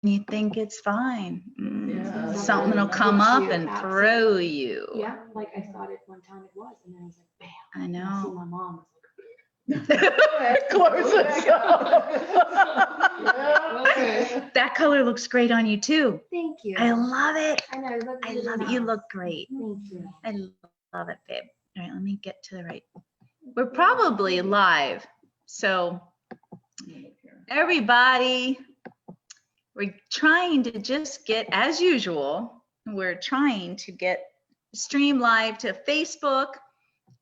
you think it's fine. Yeah, Something will come up and throw you. Yeah, like I thought at one time it was, and then I was like, bam. I And I see know. my mom. Close it up. Okay. That color looks great on you too. Thank you. I love it. I know. I love it. You look great. Thank you. I love it, babe. All right, let me get to the right. We're probably live. So everybody, we're trying to just get, as usual, we're trying to get stream live to Facebook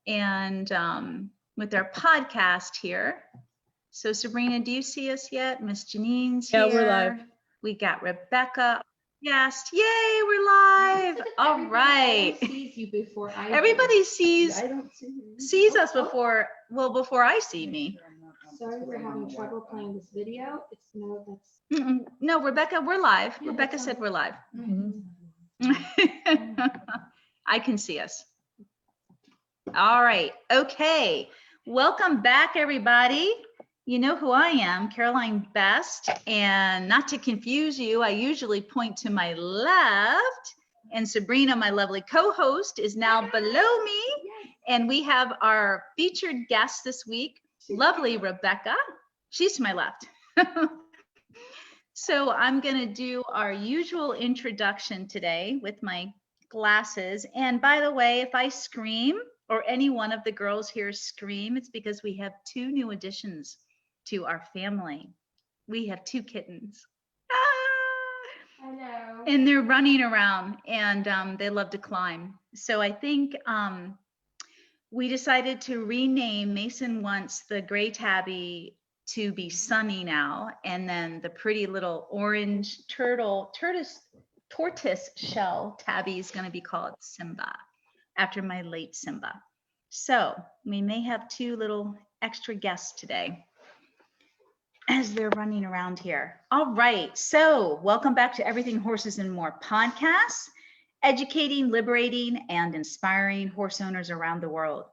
and with our podcast here. So Sabrina, do you see us yet? Miss Janine's here. Yeah, we're live. We got Rebecca. Yes, yay, we're live. All right. Sees you before I. Everybody sees I don't see you. sees us before I see me. Sorry, we're having trouble playing this video. It's no, that's. No, Rebecca, we're live. Rebecca said we're live. Mhm. I can see us. All right. Okay. Welcome back, everybody. You know who I am, Caroline Best. And not to confuse you, I usually point to my left. And Sabrina, my lovely co-host, is now below me. And we have our featured guest this week, lovely Rebecca. She's to my left. So I'm going to do our usual introduction today with my glasses. And by the way, if I scream or any one of the girls here scream, it's because we have 2 new additions to our family. We have 2 kittens. I know. And they're running around and they love to climb. So I think we decided to rename. Mason wants the gray tabby to be Sunny now, and then the pretty little orange tortoise shell tabby is going to be called Simba, after my late Simba. So we may have 2 little extra guests today as they're running around here. All right, so welcome back to Everything Horses and More podcast, educating, liberating, and inspiring horse owners around the world.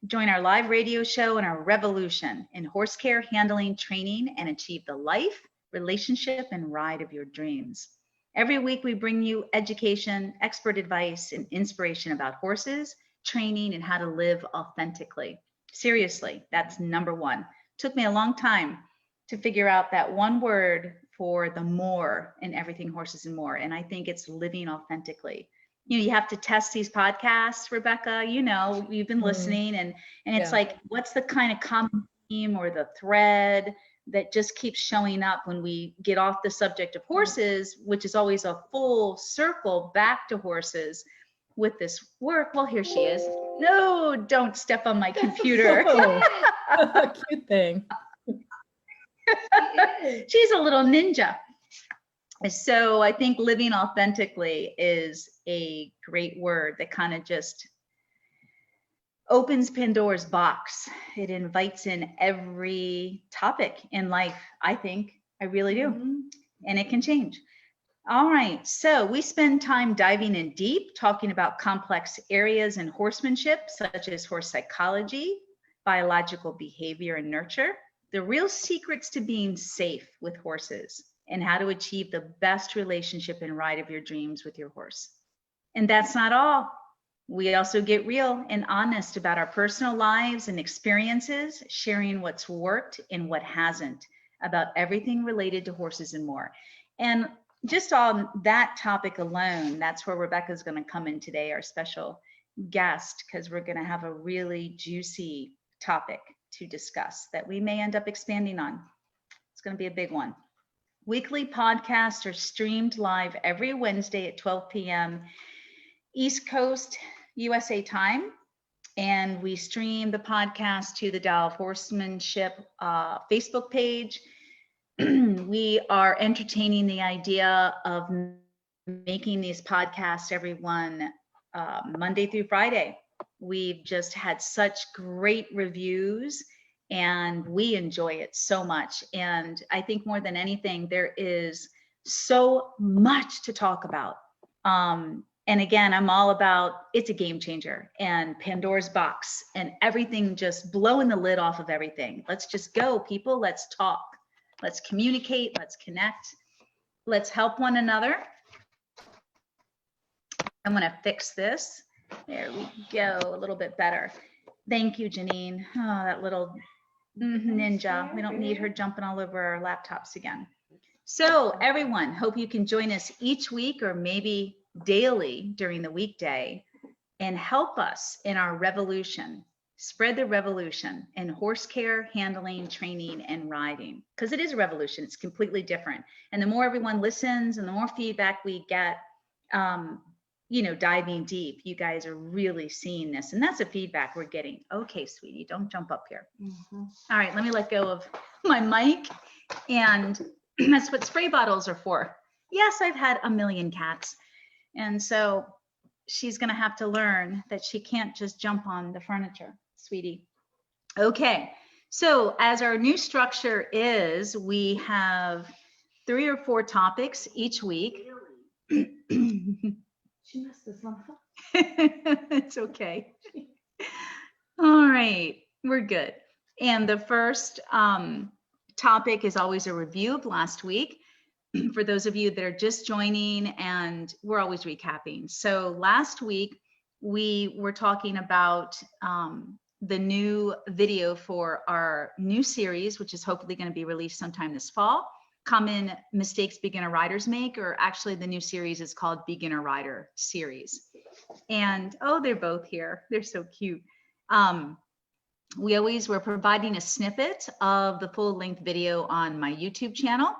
Join our live radio show and our revolution in horse care, handling, training, and achieve the life, relationship, and ride of your dreams. Every week, we bring you education, expert advice, and inspiration about horses, training, and how to live authentically. Seriously, that's number 1. Took me a long time to figure out that one word for the more in Everything Horses and More, and I think it's living authentically. You know, you have to test these podcasts, Rebecca, you know, you've been listening and it's like, what's the kind of common theme or the thread that just keeps showing up when we get off the subject of horses, which is always a full circle back to horses with this work. Well, here she is. No, don't step on my computer. Cute thing. She's a little ninja. So I think living authentically is a great word that kind of just opens Pandora's box. It invites in every topic in life, I think. I really do. And it can change. All right, so we spend time diving in deep, talking about complex areas in horsemanship, such as horse psychology, biological behavior and nurture, the real secrets to being safe with horses, and how to achieve the best relationship and ride of your dreams with your horse. And that's not all. We also get real and honest about our personal lives and experiences, sharing what's worked and what hasn't, about everything related to horses and more. And just on that topic alone, that's where Rebecca's going to come in today, our special guest, because we're going to have a really juicy topic to discuss that we may end up expanding on. It's going to be a big one. Weekly podcasts are streamed live every Wednesday at 12 p.m. East Coast USA time. And we stream the podcast to the Dial of Horsemanship Facebook page. We are entertaining the idea of making these podcasts every one Monday through Friday. We've just had such great reviews and we enjoy it so much. And I think more than anything, there is so much to talk about. And again, I'm all about, it's a game changer and Pandora's box and everything, just blowing the lid off of everything. Let's just go, people. Let's talk. Let's communicate. Let's connect. let's help one another. I'm going to fix this. There we go, a little bit better. Thank you, Janine. Oh, that little ninja. We don't need her jumping all over our laptops again. So everyone, hope you can join us each week or maybe daily during the weekday and help us in our revolution. Spread the revolution in horse care, handling, training, and riding. Because it is a revolution. It's completely different. And the more everyone listens and the more feedback we get, you know, diving deep, you guys are really seeing this. And that's the feedback we're getting. Okay, sweetie, don't jump up here. All right, let me let go of my mic. And that's what spray bottles are for. Yes, I've had a million cats. And so she's going to have to learn that she can't just jump on the furniture, sweetie. Okay, so as our new structure is, we have 3 or 4 topics each week. She messed this one up. It's okay. All right, we're good. And the first topic is always a review of last week. For those of you that are just joining, and we're always recapping. So last week, we were talking about the new video for our new series, which is hopefully going to be released sometime this fall. Common mistakes beginner riders make, or actually the new series is called Beginner Rider Series. And oh, they're both here. They're so cute. We're providing a snippet of the full length video on my YouTube channel,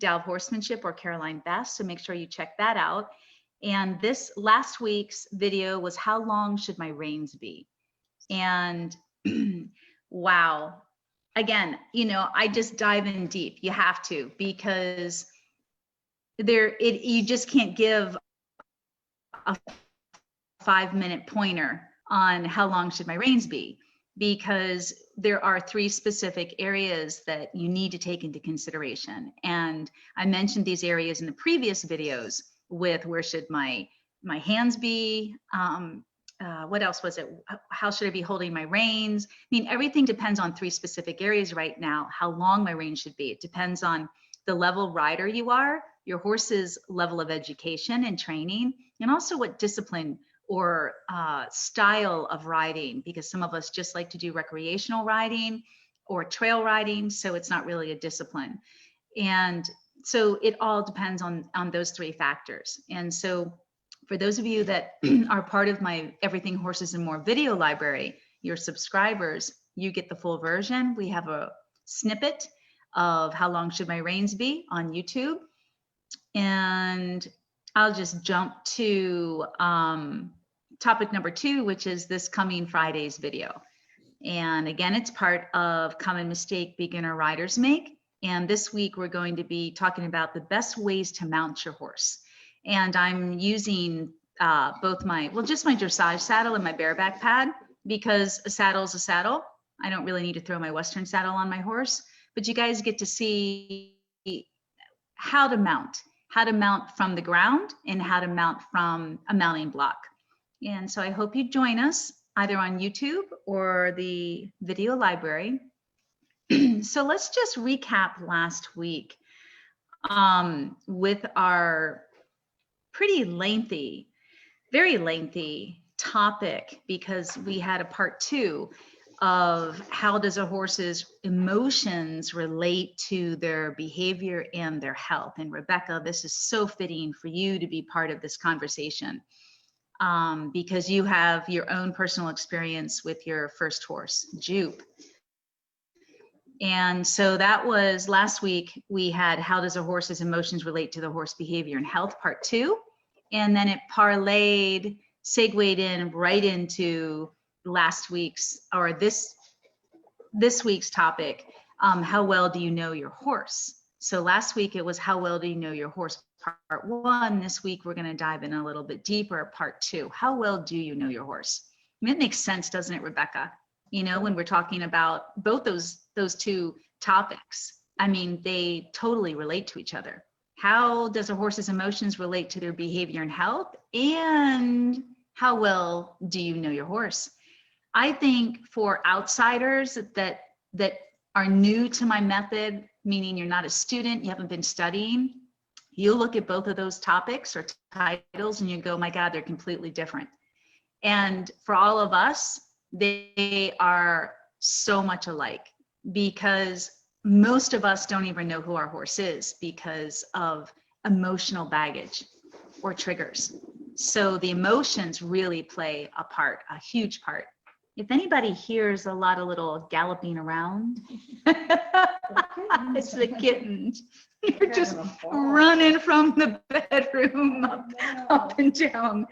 Dalv Horsemanship or Caroline Best. So make sure you check that out. And this last week's video was how long should my reins be? And wow. Again, you know, I just dive in deep. You have to, because you just can't give a 5-minute pointer on how long should my reins be, because there are 3 specific areas that you need to take into consideration. And I mentioned these areas in the previous videos with where should my hands be, what else was it? How should I be holding my reins? I mean, everything depends on 3 specific areas right now, how long my reins should be. It depends on the level rider you are, your horse's level of education and training, and also what discipline or style of riding, because some of us just like to do recreational riding or trail riding, so it's not really a discipline. And so it all depends on those 3 factors. And so for those of you that are part of my Everything Horses and More video library, your subscribers, you get the full version. We have a snippet of how long should my reins be on YouTube. And I'll just jump to topic number 2, which is this coming Friday's video. And again, it's part of Common Mistake Beginner Riders Make. And this week we're going to be talking about the best ways to mount your horse. And I'm using both just my dressage saddle and my bareback pad, because a saddle is a saddle. I don't really need to throw my Western saddle on my horse, but you guys get to see how to mount from the ground and how to mount from a mounting block. And so I hope you join us either on YouTube or the video library. So let's just recap last week with our pretty lengthy, very lengthy topic, because we had a part 2 of how does a horse's emotions relate to their behavior and their health. And Rebecca, this is so fitting for you to be part of this conversation, because you have your own personal experience with your first horse, Jupe. And so that was last week. We had how does a horse's emotions relate to the horse behavior and health, part 2. And then it segued in right into last week's, or this week's topic, how well do you know your horse? So last week it was how well do you know your horse, part 1. This week we're going to dive in a little bit deeper, part 2. How well do you know your horse? I mean, it makes sense, doesn't it, Rebecca? You know, when we're talking about both those 2 topics, I mean, they totally relate to each other. How does a horse's emotions relate to their behavior and health? And how well do you know your horse? I think for outsiders that are new to my method, meaning you're not a student, you haven't been studying, You look at both of those topics or titles and you go, my God, they're completely different. And for all of us, they are so much alike, because most of us don't even know who our horse is because of emotional baggage or triggers. So the emotions really play a part, a huge part. If anybody hears a lot of little galloping around, it's the kittens. You're just running from the bedroom up and down.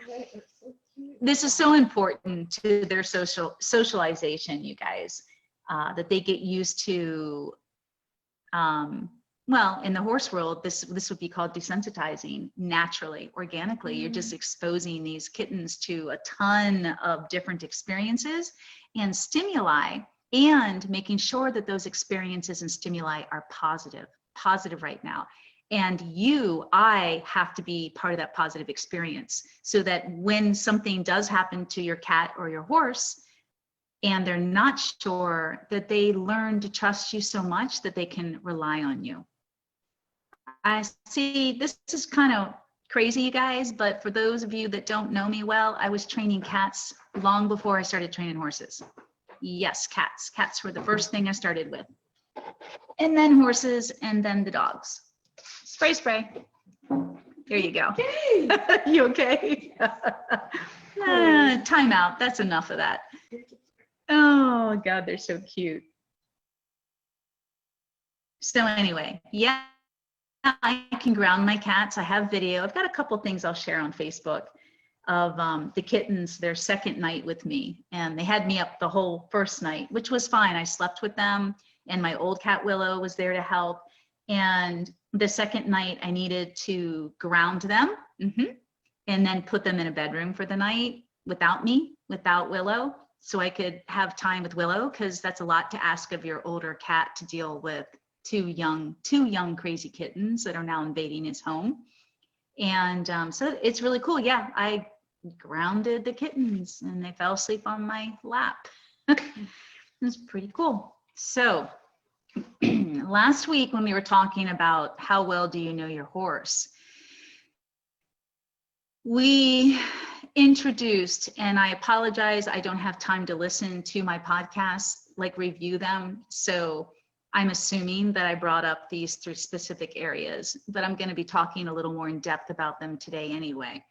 This is so important to their socialization, you guys, that they get used to. Well, in the horse world, this would be called desensitizing naturally, organically. You're just exposing these kittens to a ton of different experiences and stimuli, and making sure that those experiences and stimuli are positive right now. And I have to be part of that positive experience, so that when something does happen to your cat or your horse, and they're not sure, that they learn to trust you so much that they can rely on you. I see, this is kind of crazy, you guys, but for those of you that don't know me well, I was training cats long before I started training horses. Yes, cats. Cats were the first thing I started with. And then horses, and then the dogs. Spray, spray. There you go. Okay. You okay? Time out. That's enough of that. Oh, God, they're so cute. So anyway, yeah, I can ground my cats. I have video. I've got a couple things I'll share on Facebook of the kittens, their second night with me. And they had me up the whole first night, which was fine. I slept with them, and my old cat Willow was there to help. And the second night I needed to ground them, and then put them in a bedroom for the night without me, without Willow, so I could have time with Willow, because that's a lot to ask of your older cat to deal with two young crazy kittens that are now invading his home. And so it's really cool. Yeah, I grounded the kittens and they fell asleep on my lap. It's pretty cool. So last week when we were talking about how well do you know your horse, we introduced, and I apologize, I don't have time to listen to my podcasts, like review them. So I'm assuming that I brought up these 3 specific areas, but I'm going to be talking a little more in depth about them today anyway.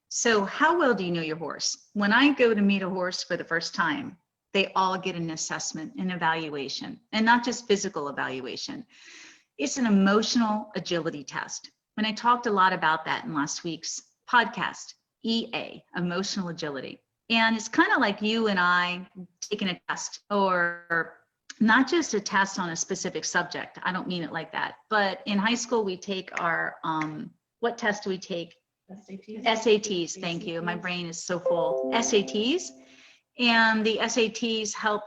So how well do you know your horse? When I go to meet a horse for the first time, they all get an assessment, an evaluation, and not just physical evaluation. It's an emotional agility test. And I talked a lot about that in last week's podcast, EA, emotional agility. And it's kind of like you and I taking a test, or not just a test on a specific subject. I don't mean it like that. But in high school, we take our, what test do we take? SATs, thank you. My brain is so full. SATs. And the SATs help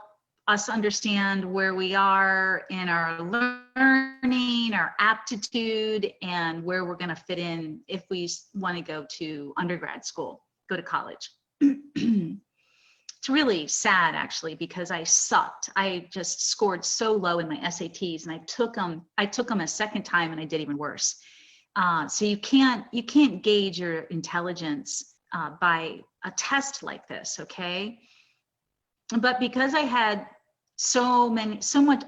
us understand where we are in our learning, our aptitude, and where we're going to fit in if we want to go to undergrad school, go to college. It's really sad, actually, because I sucked. I just scored so low in my SATs, and I took them a second time, and I did even worse. So you can't gauge your intelligence by a test like this, okay? But because I had so much,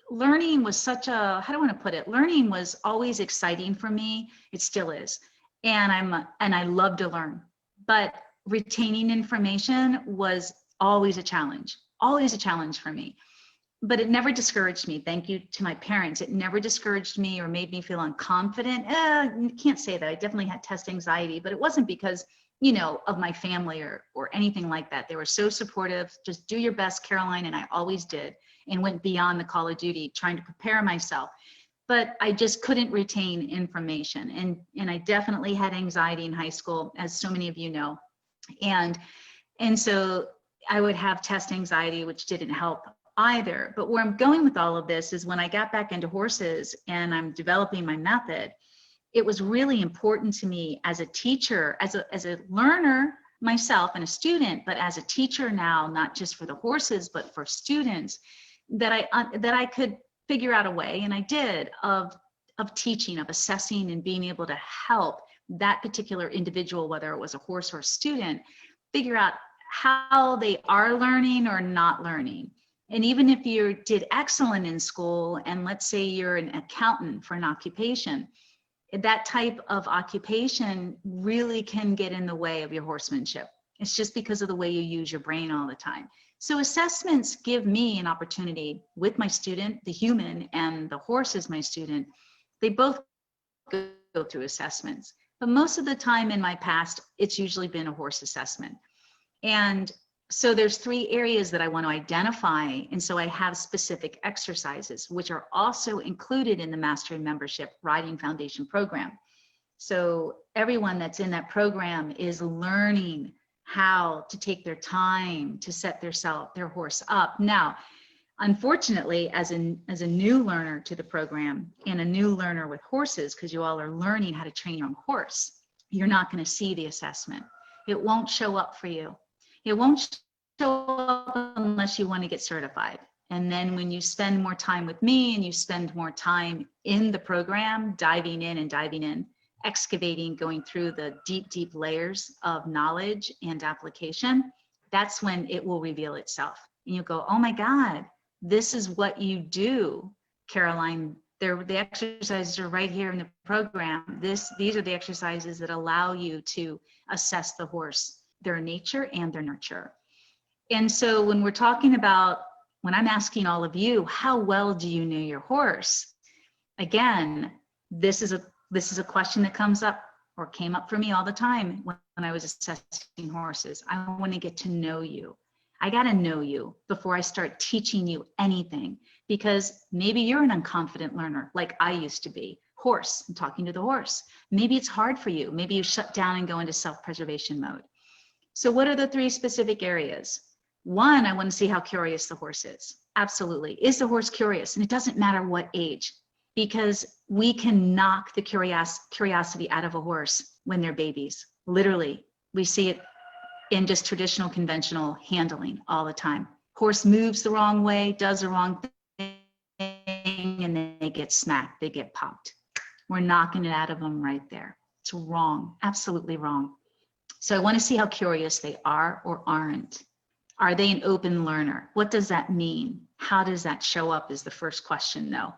learning was such a, how do I want to put it? Learning was always exciting for me. It still is. And I love to learn, but retaining information was always a challenge for me. But it never discouraged me. Thank you to my parents. It never discouraged me or made me feel unconfident. Can't say that. I definitely had test anxiety, but it wasn't because, of my family or anything like that. They were so supportive. Just do your best, Caroline. And I always did, and went beyond the call of duty trying to prepare myself. But I just couldn't retain information. And I definitely had anxiety in high school, as so many of you know. And so I would have test anxiety, which didn't help either. But where I'm going with all of this is when I got back into horses and I'm developing my method, it was really important to me as a teacher, as a learner myself and a student, but as a teacher now, not just for the horses, but for students, that I could figure out a way, and I did, of of teaching, of assessing, and being able to help that particular individual, whether it was a horse or a student, figure out how they are learning or not learning. And even if you did excellent in school, and let's say you're an accountant for an occupation, that type of occupation really can get in the way of your horsemanship. It's just because of the way you use your brain all the time. So assessments give me an opportunity with my student, the human, and the horse is my student. They both go through assessments. But most of the time in my past, it's usually been a horse assessment. And so there's 3 areas that I want to identify. And so I have specific exercises, which are also included in the Mastery Membership Riding Foundation program. So everyone that's in that program is learning how to take their time to set their horse up. Now, unfortunately, as a new learner to the program and a new learner with horses, because you all are learning how to train your own horse, you're not going to see the assessment. It won't show up for you. It won't show up unless you want to get certified. And then when you spend more time with me and you spend more time in the program, diving in, excavating, going through the deep, deep layers of knowledge and application, that's when it will reveal itself. And you'll go, oh my God, this is what you do, Caroline. The exercises are right here in the program. These are the exercises that allow you to assess the horse, their nature and their nurture. And so when we're talking about, when I'm asking all of you, how well do you know your horse? Again, this is a question that comes up or came up for me all the time when I was assessing horses. I want to get to know you. I got to know you before I start teaching you anything, because maybe you're an unconfident learner like I used to be. Horse, I'm talking to the horse. Maybe it's hard for you. Maybe you shut down and go into self-preservation mode. So what are the 3 specific areas? 1, I want to see how curious the horse is. Absolutely. Is the horse curious? And it doesn't matter what age, because we can knock the curiosity out of a horse when they're babies. Literally, we see it in just traditional, conventional handling all the time. Horse moves the wrong way, does the wrong thing, and then they get smacked, they get popped. We're knocking it out of them right there. It's wrong, absolutely wrong. So I want to see how curious they are or aren't. Are they an open learner? What does that mean? How does that show up is the first question, though.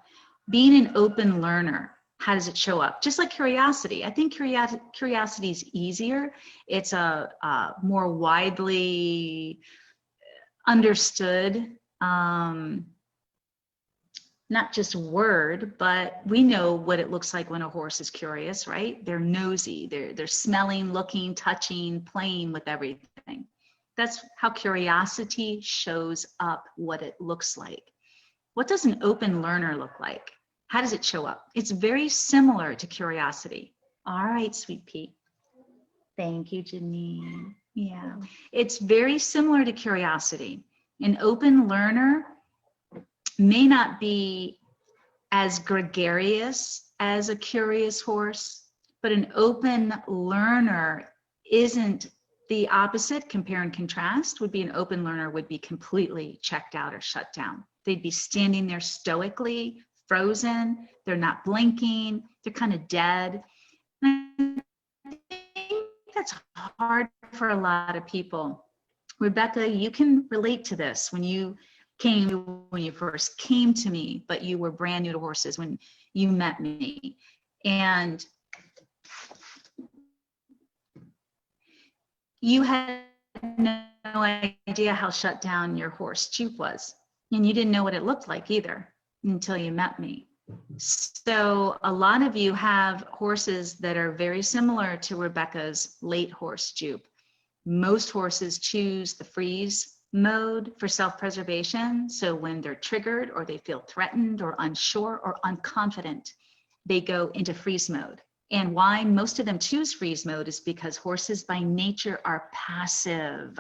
Being an open learner, how does it show up? Just like curiosity. I think curiosity is easier. It's a more widely understood, not just word, but we know what it looks like when a horse is curious, right? They're nosy, they're smelling, looking, touching, playing with everything. That's how curiosity shows up, what it looks like. What does an open learner look like? How does it show up? It's very similar to curiosity. All right, Sweet Pea. Thank you, Janine. Yeah, it's very similar to curiosity. An open learner may not be as gregarious as a curious horse, but an open learner isn't the opposite. Compare and contrast would be an open learner would be completely checked out or shut down. They'd be standing there stoically, frozen. They're not blinking. They're kind of dead. And I think that's hard for a lot of people. Rebecca, you can relate to this when you first came to me, but you were brand new to horses when you met me. And you had no idea how shut down your horse Jupe was. And you didn't know what it looked like either until you met me. So a lot of you have horses that are very similar to Rebecca's late horse Jupe. Most horses choose the freeze mode for self-preservation. So when they're triggered or they feel threatened or unsure or unconfident, they go into freeze mode. And why most of them choose freeze mode is because horses by nature are passive.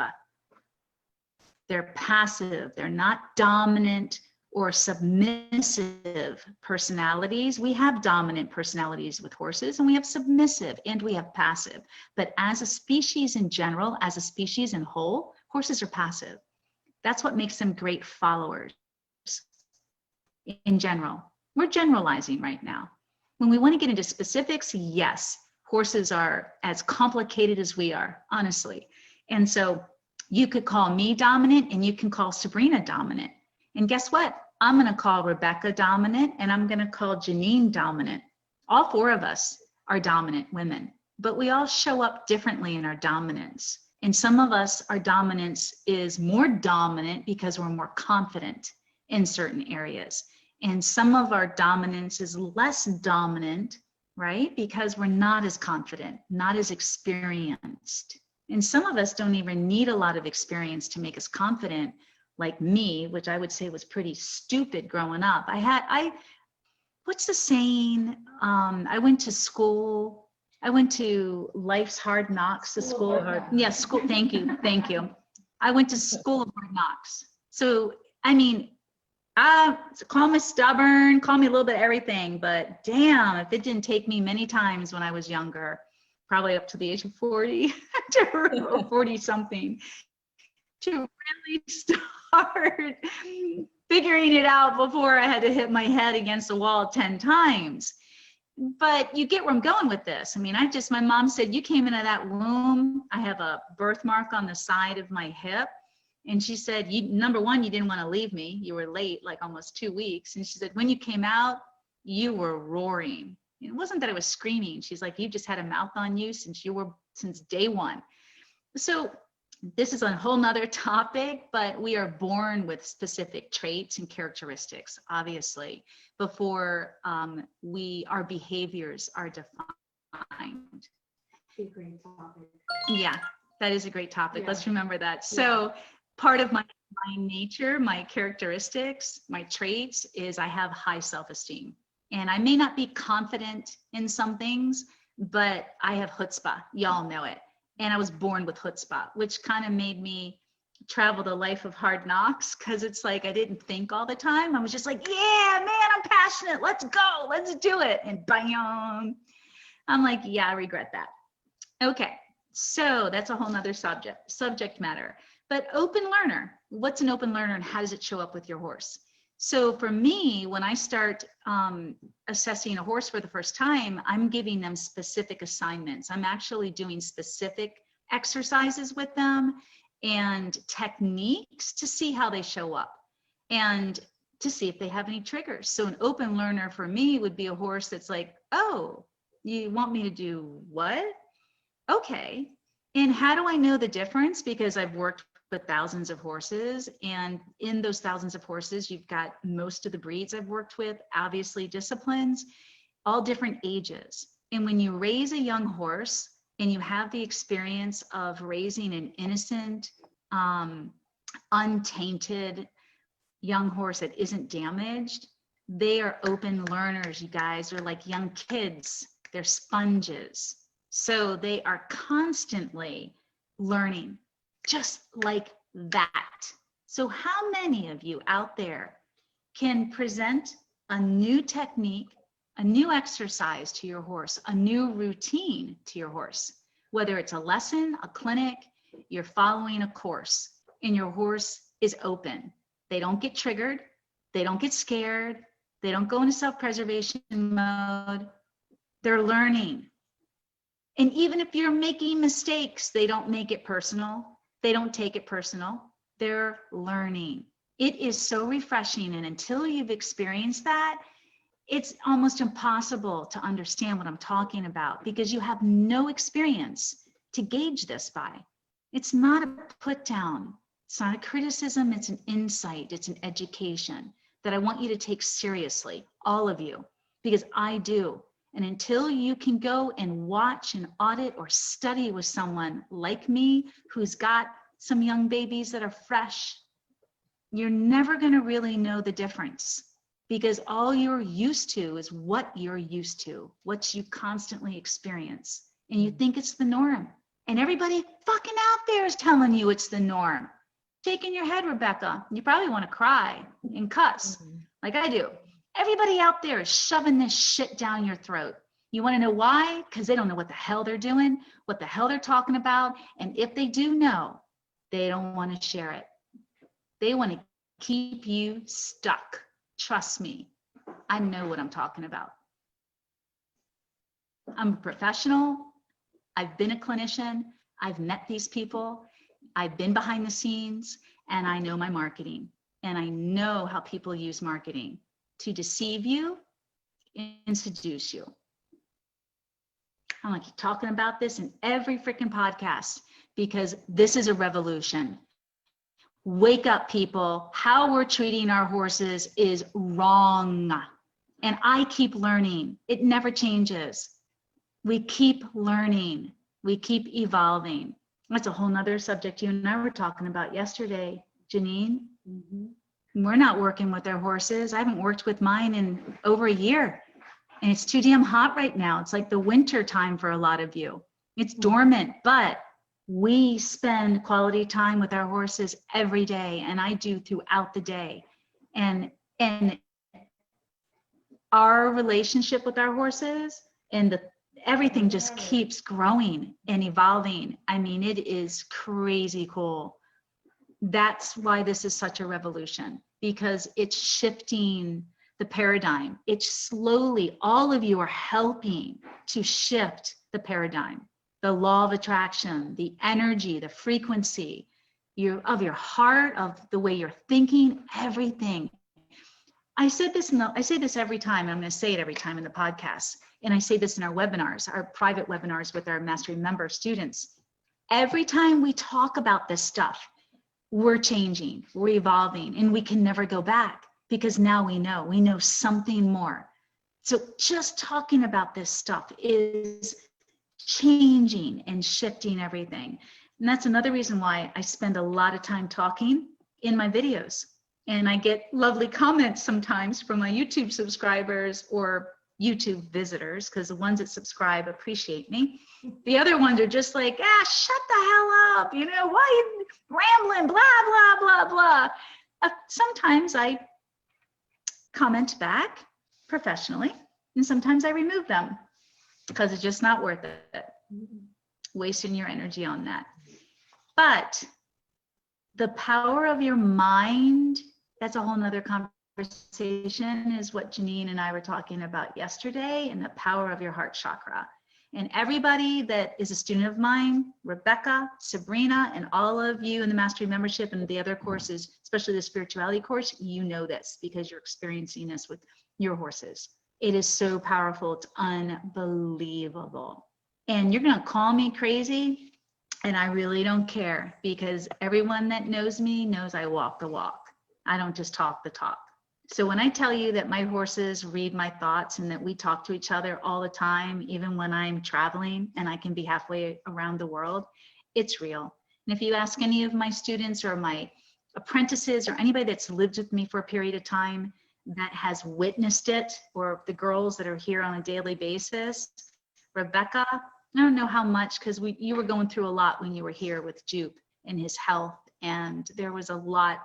They're passive. They're not dominant or submissive personalities. We have dominant personalities with horses, and we have submissive, and we have passive. But as a species in general, as a species in whole, horses are passive. That's what makes them great followers in general. We're generalizing right now. When we want to get into specifics, yes, horses are as complicated as we are, honestly. And so you could call me dominant and you can call Sabrina dominant. And guess what? I'm going to call Rebecca dominant and I'm going to call Janine dominant. All four of us are dominant women, but we all show up differently in our dominance. And some of us, our dominance is more dominant because we're more confident in certain areas. And some of our dominance is less dominant, right? Because we're not as confident, not as experienced. And some of us don't even need a lot of experience to make us confident, like me, which I would say was pretty stupid growing up. What's the saying? I went to school. I went to Life's Hard Knocks, the school. Yeah, school. Thank you. Thank you. I went to School of Hard Knocks. So, I mean, call me stubborn, call me a little bit of everything, but damn, if it didn't take me many times when I was younger, probably up to the age of 40 or 40 something, to really start figuring it out before I had to hit my head against the wall 10 times. But you get where I'm going with this. I mean, my mom said, you came into that womb. I have a birthmark on the side of my hip. And she said, number one, you didn't want to leave me. You were late, like almost 2 weeks. And she said, when you came out, you were roaring. It wasn't that I was screaming. She's like, you just had a mouth on you since day one. So this is a whole nother topic, but we are born with specific traits and characteristics, obviously, before our behaviors are defined. Great topic. Yeah, that is a great topic. Yeah. Let's remember that. So part of my nature, my characteristics, my traits is I have high self-esteem. And I may not be confident in some things, but I have chutzpah. Y'all know it. And I was born with chutzpah, which kind of made me travel the life of hard knocks, because it's like I didn't think all the time. I was just like, yeah, man, I'm passionate. Let's go. Let's do it. And bam. I'm like, yeah, I regret that. Okay. So that's a whole nother subject matter. But open learner, what's an open learner and how does it show up with your horse? So for me, when I start assessing a horse for the first time, I'm giving them specific assignments. I'm actually doing specific exercises with them and techniques to see how they show up and to see if they have any triggers. So an open learner for me would be a horse that's like, oh, you want me to do what? Okay. And how do I know the difference? Because I've worked with thousands of horses, and in those thousands of horses, you've got most of the breeds I've worked with, obviously disciplines, all different ages. And when you raise a young horse and you have the experience of raising an innocent, untainted young horse that isn't damaged, they are open learners, you guys. They're like young kids. They're sponges. So they are constantly learning, just like that. So how many of you out there can present a new technique, a new exercise to your horse, a new routine to your horse, whether it's a lesson, a clinic, you're following a course, and your horse is open. They don't get triggered. They don't get scared. They don't go into self-preservation mode. They're learning. And even if you're making mistakes, they don't make it personal. They don't take it personal. They're learning. It is so refreshing. And until you've experienced that, it's almost impossible to understand what I'm talking about because you have no experience to gauge this by. It's not a put down. It's not a criticism. It's an insight. It's an education that I want you to take seriously, all of you, because I do. And until you can go and watch and audit or study with someone like me who's got some young babies that are fresh, you're never going to really know the difference because all you're used to is what you're used to, what you constantly experience. And you think it's the norm. And everybody fucking out there is telling you it's the norm. Shaking your head, Rebecca. You probably want to cry and cuss like I do. Everybody out there is shoving this shit down your throat. You want to know why? Because they don't know what the hell they're doing, what the hell they're talking about. And if they do know, they don't want to share it. They want to keep you stuck. Trust me. I know what I'm talking about. I'm a professional. I've been a clinician. I've met these people. I've been behind the scenes, and I know my marketing, and I know how people use marketing to deceive you and seduce you. I'm gonna keep talking about this in every freaking podcast because this is a revolution. Wake up, people. How we're treating our horses is wrong. And I keep learning. It never changes. We keep learning. We keep evolving. That's a whole nother subject you and I were talking about yesterday, Janine. We're not working with our horses. I haven't worked with mine in over a year. And it's too damn hot right now. It's like the winter time for a lot of you. It's dormant, but we spend quality time with our horses every day, and I do throughout the day. And our relationship with our horses and everything just keeps growing and evolving. I mean, it is crazy cool. That's why this is such a revolution, because it's shifting the paradigm. It's slowly, all of you are helping to shift the paradigm, the law of attraction, the energy, the frequency of your heart, of the way you're thinking, everything. I say this every time. I'm going to say it every time in the podcast. And I say this in our webinars, our private webinars with our Mastery member students. Every time we talk about this stuff, we're changing, we're evolving, and we can never go back. Because now we know something more. So just talking about this stuff is changing and shifting everything. And that's another reason why I spend a lot of time talking in my videos. And I get lovely comments sometimes from my YouTube subscribers or YouTube visitors, because the ones that subscribe appreciate me. The other ones are just like, shut the hell up. You know, why are you rambling, blah, blah, blah, blah. Sometimes I comment back professionally, and sometimes I remove them because it's just not worth it. Wasting your energy on that. But the power of your mind, that's a whole nother conversation, is what Janine and I were talking about yesterday, and the power of your heart chakra. And everybody that is a student of mine, Rebecca, Sabrina, and all of you in the Mastery membership and the other courses, especially the spirituality course, you know this because you're experiencing this with your horses. It is so powerful. It's unbelievable. And you're going to call me crazy, and I really don't care, because everyone that knows me knows I walk the walk. I don't just talk the talk. So when I tell you that my horses read my thoughts and that we talk to each other all the time, even when I'm traveling and I can be halfway around the world, it's real. And if you ask any of my students or my apprentices or anybody that's lived with me for a period of time that has witnessed it, or the girls that are here on a daily basis, Rebecca, I don't know how much, because you were going through a lot when you were here with Jupe and his health, and there was a lot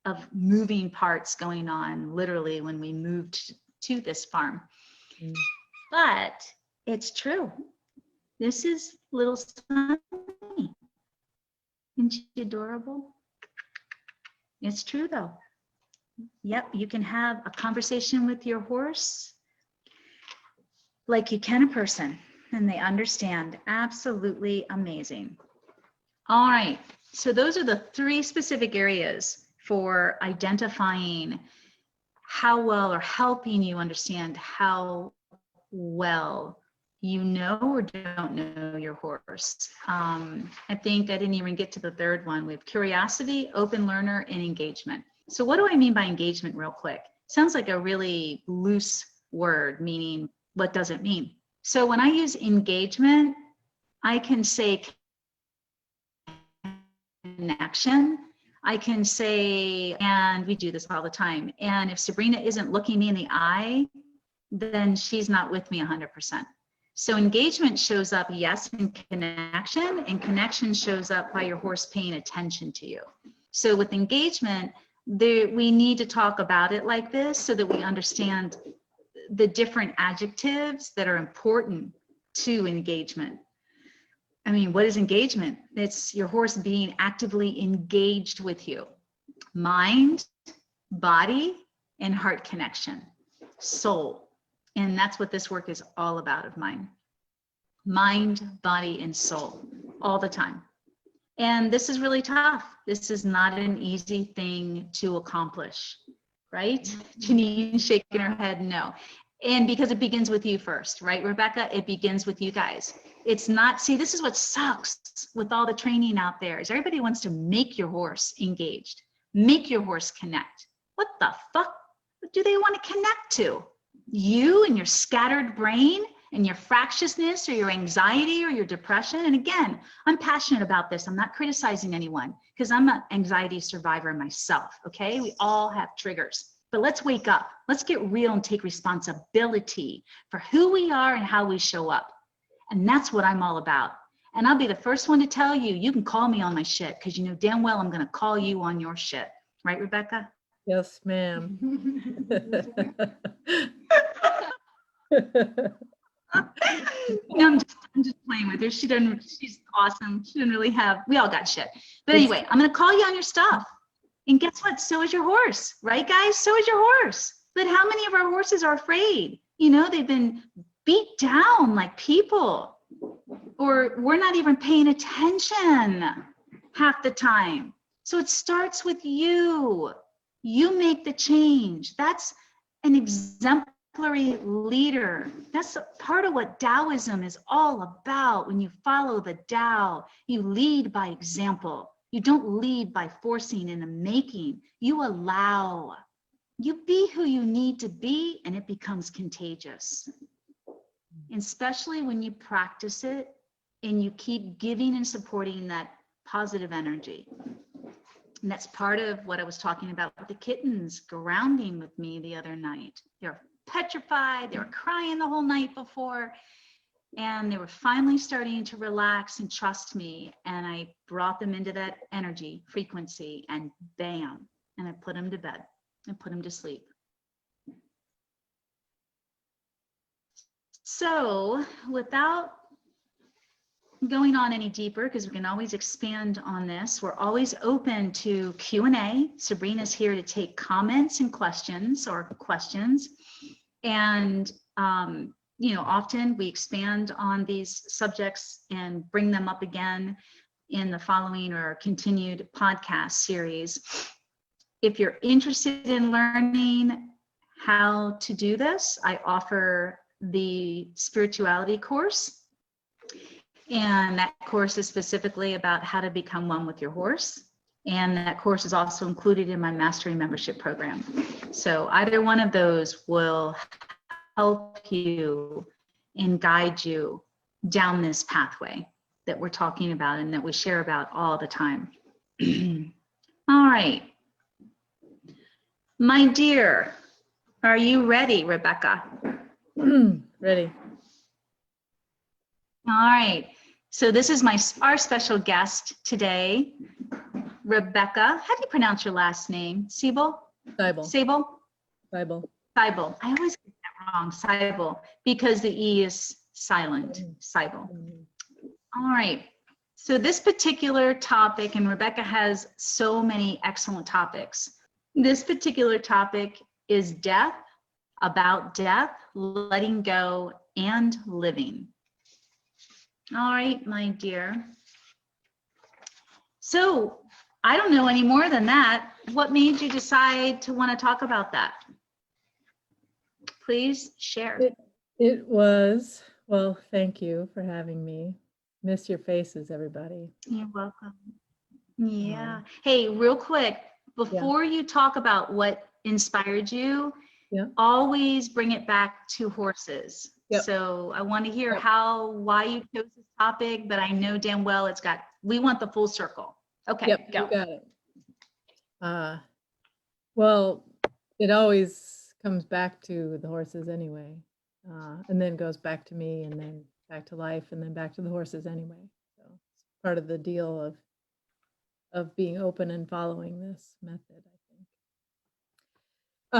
of moving parts going on literally when we moved to this farm. But it's true. This is little Sunny. Isn't she adorable? It's true though. Yep, you can have a conversation with your horse like you can a person, and they understand. Absolutely amazing. All right, so those are the 3 specific areas for identifying how well, or helping you understand how well you know or don't know your horse. I think I didn't even get to the 3rd one. We have curiosity, open learner, and engagement. So what do I mean by engagement real quick? Sounds like a really loose word, meaning what does it mean? So when I use engagement, I can say connection. I can say, and we do this all the time, and if Sabrina isn't looking me in the eye, then she's not with me 100%. So engagement shows up, yes, in connection, and connection shows up by your horse paying attention to you. So with engagement, we need to talk about it like this so that we understand the different adjectives that are important to engagement. I mean, what is engagement? It's your horse being actively engaged with you. Mind, body, and heart connection, soul. And that's what this work is all about of mine. mind, body, and soul all the time. And this is really tough. This is not an easy thing to accomplish, right? Janine shaking her head, no. And because it begins with you first, right, Rebecca? It begins with you guys. It's not, see, this is what sucks with all the training out there is everybody wants to make your horse engaged, make your horse connect. What the fuck do they want to connect to? You and your scattered brain and your fractiousness or your anxiety or your depression. And again, I'm passionate about this. I'm not criticizing anyone because I'm an anxiety survivor myself, okay? We all have triggers. But let's wake up. Let's get real and take responsibility for who we are and how we show up. And that's what I'm all about. And I'll be the first one to tell you, you can call me on my shit because you know damn well I'm going to call you on your shit. Right, Rebecca? Yes, ma'am. No, I'm just playing with her. She's awesome. She didn't really have, we all got shit. But anyway, I'm going to call you on your stuff. And guess what? So is your horse, right, guys? So is your horse. But how many of our horses are afraid? You know, they've been beat down like people, or we're not even paying attention half the time. So it starts with you. You make the change. That's an exemplary leader. That's a part of what Taoism is all about. When you follow the Tao, you lead by example. You don't lead by forcing and making. You allow. You be who you need to be, and it becomes contagious. And especially when you practice it and you keep giving and supporting that positive energy. And that's part of what I was talking about with the kittens grounding with me the other night. They were petrified. They were crying the whole night before. And they were finally starting to relax and trust me. And I brought them into that energy frequency and bam, and I put them to bed and put them to sleep. So without going on any deeper, because we can always expand on this, we're always open to Q&A. Sabrina's here to take comments and questions. And, you know, often we expand on these subjects and bring them up again in the following or continued podcast series. If you're interested in learning how to do this, I offer the spirituality course. And that course is specifically about how to become one with your horse. And that course is also included in my Mastery membership program. So either one of those will help you and guide you down this pathway that we're talking about and that we share about all the time. All right. My dear, are you ready, Rebecca? Ready. All right. So this is our special guest today, Rebecca. How do you pronounce your last name? Siebel? Bible. Sable? Bible. Seibel. I always get that wrong, Seibel, because the E is silent, Seibel. All right. So this particular topic, and Rebecca has so many excellent topics. This particular topic is death, about death, letting go, and living. All right, my dear. So I don't know any more than that. What made you decide to want to talk about that? Please share. It was, well, thank you for having me. Miss your faces, everybody. You're welcome. Yeah. Hey, real quick, before you talk about what inspired you, always bring it back to horses. Yep. So I want to hear why you chose this topic, but I know damn well we want the full circle. Okay, go. You got it. Well, it always comes back to the horses anyway, and then goes back to me, and then back to life, and then back to the horses anyway. So it's part of the deal of being open and following this method, I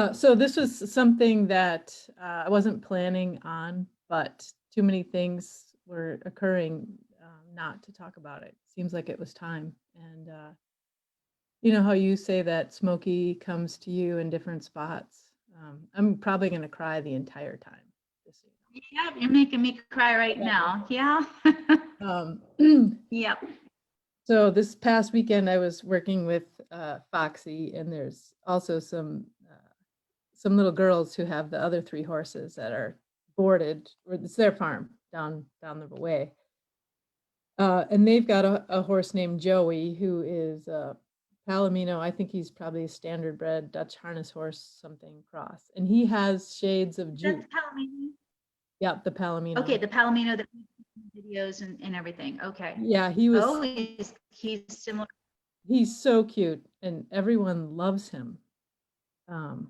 think. So this was something that I wasn't planning on, but too many things were occurring not to talk about it. Seems like it was time. And you know how you say that Smokey comes to you in different spots? I'm probably going to cry the entire time. Yeah, you're making me cry right now. Yeah. Um, Yep. so this past weekend I was working with Foxy, and there's also some little girls who have the other 3 horses that are boarded, or it's their farm down the way. And they've got a horse named Joey, who is Palomino. I think he's probably a standard bred Dutch harness horse, something cross. And he has shades of That's Jupe. Palomino. Yeah, the Palomino. Okay, the Palomino that videos and everything. Okay. Yeah, he was. Oh, he's similar. He's so cute, and everyone loves him. And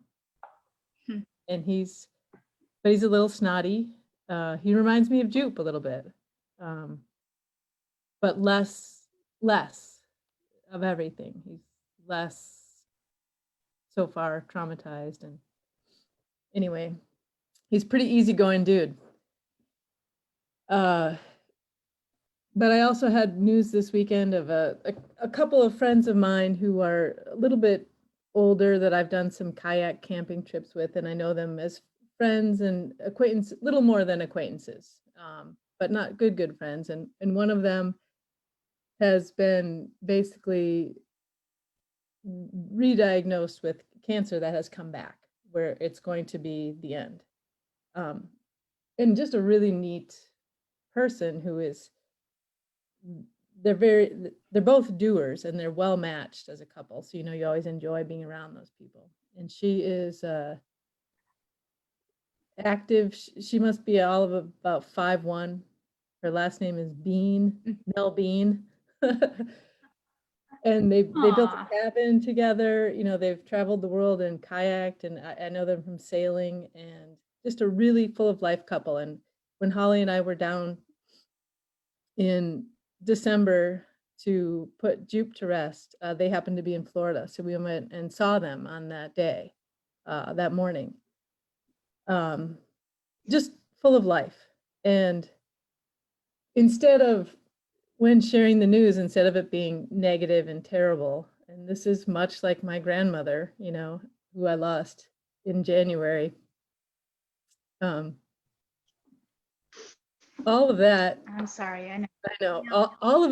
but he's a little snotty. He reminds me of Jupe a little bit, but less of everything. He's less so far traumatized, and anyway, he's pretty easygoing dude. But I also had news this weekend of a couple of friends of mine who are a little bit older that I've done some kayak camping trips with, and I know them as friends and acquaintances, little more than acquaintances, but not good friends. And one of them has been basically re-diagnosed with cancer that has come back, where it's going to be the end. And just a really neat person who is, they're both doers, and they're well matched as a couple. So, you always enjoy being around those people. And she is active. She must be all of about 5'1". Her last name is Bean, Nell Bean. And they built a cabin together. They've traveled the world and kayaked, and I know them from sailing, and just a really full of life couple. And when Holly and I were down in December to put Jupe to rest, they happened to be in Florida, so we went and saw them on that day, that morning. Just full of life. And instead of, when sharing the news, instead of it being negative and terrible, and this is much like my grandmother, who I lost in January, all of that. I'm sorry. I know. All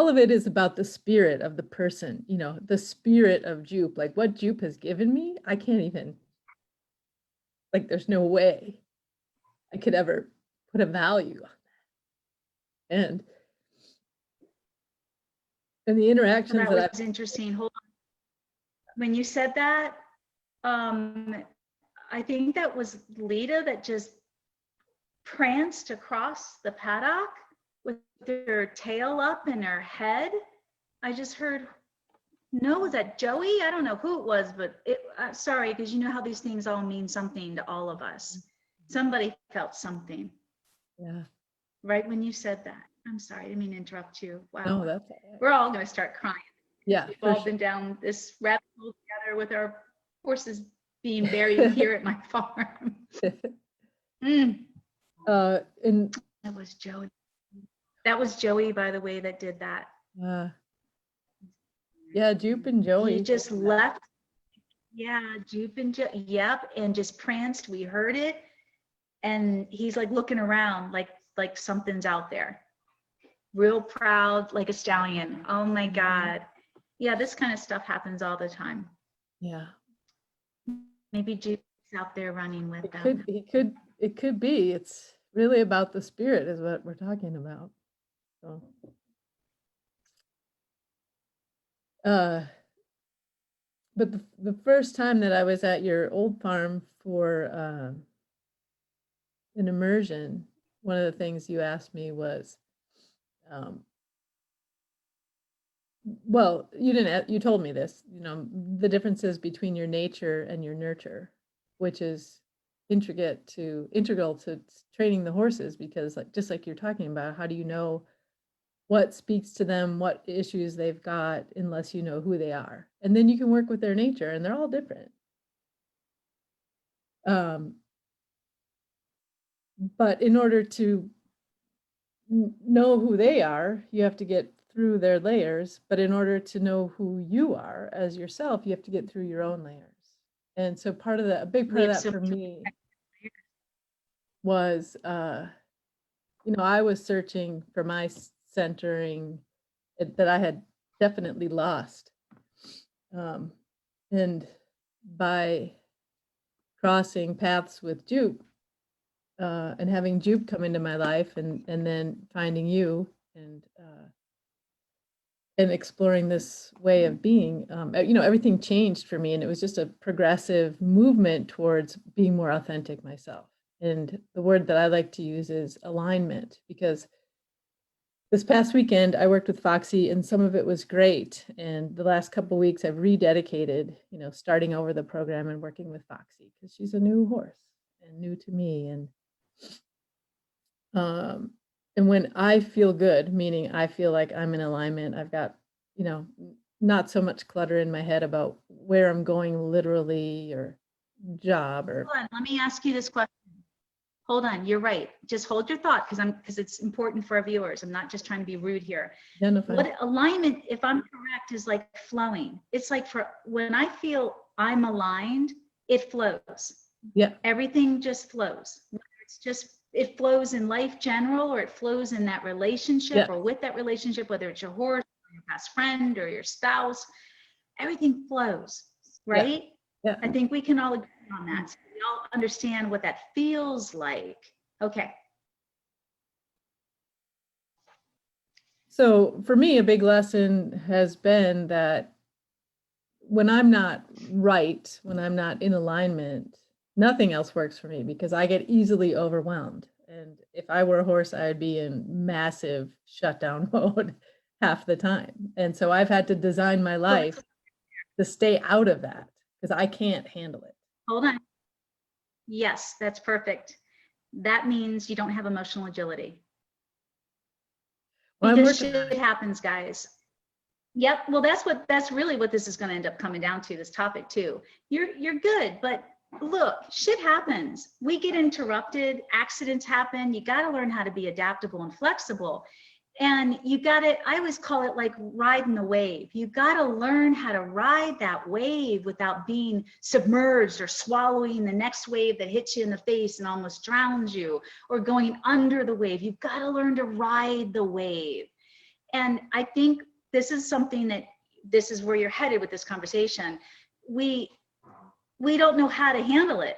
of it is about the spirit of the person, the spirit of Jupe. Like, what Jupe has given me, I can't even, like, there's no way I could ever put a value on that. And the interactions that was interesting. Hold on. When you said that, I think that was Lita that just pranced across the paddock with her tail up and her head. I just heard, no, was that Joey? I don't know who it was, but sorry, because you know how these things all mean something to all of us. Somebody felt something. Yeah. Right when you said that. I'm sorry, I didn't mean to interrupt you. Wow. No, that's all right. We're all going to start crying. Yeah. We've all been down this rabbit hole together with our horses being buried here at my farm. And that was Joey. That was Joey, by the way, that did that. Yeah, Jupe and Joey. He just left. Yeah, Jupe and Joey. Yep, and just pranced. We heard it, and he's like looking around, like something's out there. Real proud, like a stallion. Oh my God. Yeah, this kind of stuff happens all the time. Yeah. Maybe Jupe's out there running with them. It could be. It's really about the spirit is what we're talking about. So. But the first time that I was at your old farm for an immersion, one of the things you asked me was, well, you didn't, you told me this, the differences between your nature and your nurture, which is integral to training the horses, because just like you're talking about, how do you know what speaks to them, what issues they've got, unless you know who they are? And then you can work with their nature, and they're all different. But in order to know who they are, you have to get through their layers. But in order to know who you are as yourself, you have to get through your own layers. And so a big part of that for me. was, I was searching for my centering that I had definitely lost. And by crossing paths with Jupe, and having Jupe come into my life, and then finding you, and exploring this way of being, everything changed for me, and it was just a progressive movement towards being more authentic myself. And the word that I like to use is alignment, because this past weekend I worked with Foxy, and some of it was great. And the last couple of weeks I've rededicated, starting over the program and working with Foxy, because she's a new horse and new to me. And when I feel good, meaning I feel like I'm in alignment, I've got, not so much clutter in my head about where I'm going literally, or job, or Hold on, let me ask you this question. Hold on, you're right. Just hold your thought, because it's important for our viewers. I'm not just trying to be rude here. identify. What alignment, if I'm correct, is like flowing. It's like when I feel I'm aligned, it flows. Yeah. Everything just flows. It flows in life general, or it flows in that relationship, or with that relationship, whether it's your horse or your best friend or your spouse, everything flows, right? Yeah. I think we can all agree on that. So we all understand what that feels like. Okay. So for me, a big lesson has been that when I'm not right, when I'm not in alignment, nothing else works for me, because I get easily overwhelmed. And if I were a horse, I'd be in massive shutdown mode half the time. And so I've had to design my life to stay out of that, because I can't handle it. Hold on. Yes, that's perfect. That means you don't have emotional agility. Well, because shit happens, guys. Yep. Well, that's really what this is going to end up coming down to, this topic too. You're good, but look, shit happens. We get interrupted, accidents happen. You got to learn how to be adaptable and flexible. And I always call it like riding the wave. You got to learn how to ride that wave without being submerged or swallowing the next wave that hits you in the face and almost drowns you, or going under the wave. You've got to learn to ride the wave. And I think this is where you're headed with this conversation. We don't know how to handle it.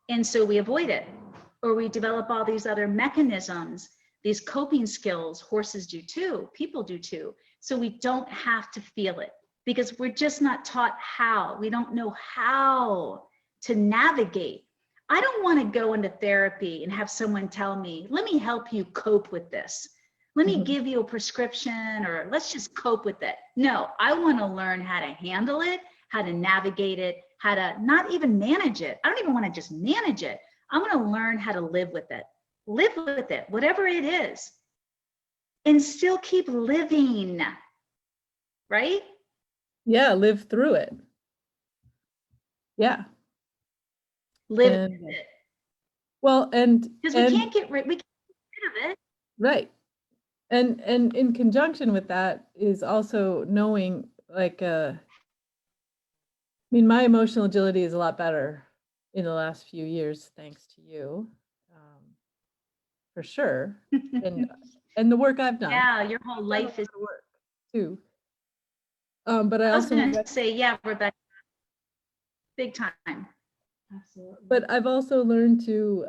And so we avoid it, or we develop all these other mechanisms, these coping skills. Horses do too, people do too. So we don't have to feel it, because we're just not taught how. We don't know how to navigate. I don't want to go into therapy and have someone tell me, let me help you cope with this. Let me give you a prescription, or let's just cope with it. No, I want to learn how to handle it, how to navigate it, how to not even manage it. I don't even want to just manage it. I want to learn how to live with it, whatever it is, and still keep living, right? Yeah, live through it. Yeah. Live with it. Well, and because we can't get rid of it. Right. And in conjunction with that is also knowing, like, I mean, my emotional agility is a lot better in the last few years, thanks to you, for sure. And the work I've done. Yeah, your whole life is work too. But I was also going to say, yeah, Rebecca, big time. Absolutely. But I've also learned to,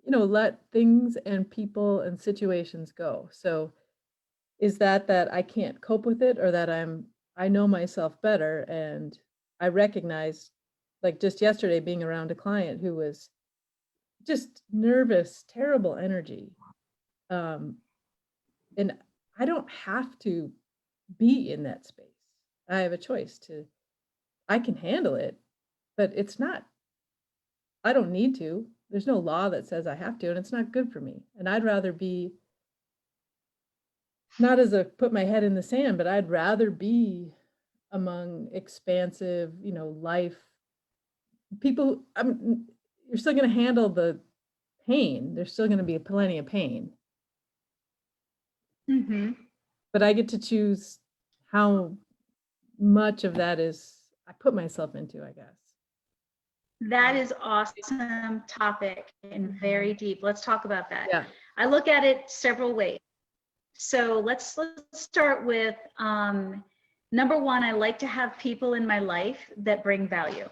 let things and people and situations go. So is that I can't cope with it, or that I know myself better, and I recognize, like just yesterday, being around a client who was just nervous, terrible energy. And I don't have to be in that space. I have a choice I can handle it, but I don't need to. There's no law that says I have to, and it's not good for me. And I'd rather be, not as a put my head in the sand, but I'd rather be among expansive, life people. You're still going to handle the pain. There's still going to be plenty of pain. Mm-hmm. But I get to choose how much of that I put myself into, I guess. That is awesome topic and very deep. Let's talk about that. Yeah. I look at it several ways. So let's start with number one. I like to have people in my life that bring value,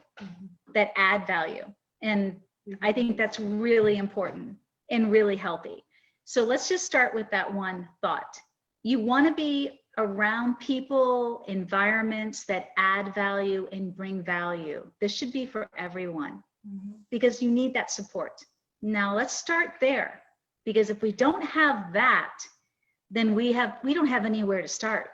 that add value, and I think that's really important and really healthy. So let's just start with that one thought. You want to be around people, environments that add value and bring value. This should be for everyone because you need that support. Now let's start there, because if we don't have that, then we don't have anywhere to start.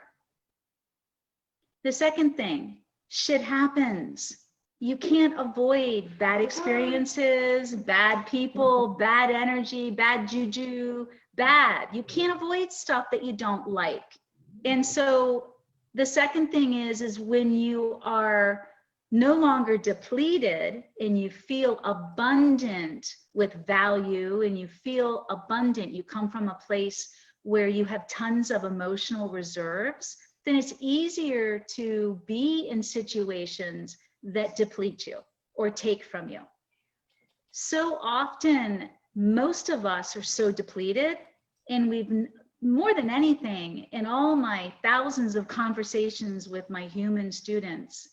The second thing, shit happens. You can't avoid bad experiences, bad people, bad energy, bad juju, bad. You can't avoid stuff that you don't like. And so the second thing is when you are no longer depleted and you feel abundant with value and you feel abundant, you come from a place where you have tons of emotional reserves, then it's easier to be in situations that deplete you or take from you. So often, most of us are so depleted, and we've, more than anything, in all my thousands of conversations with my human students,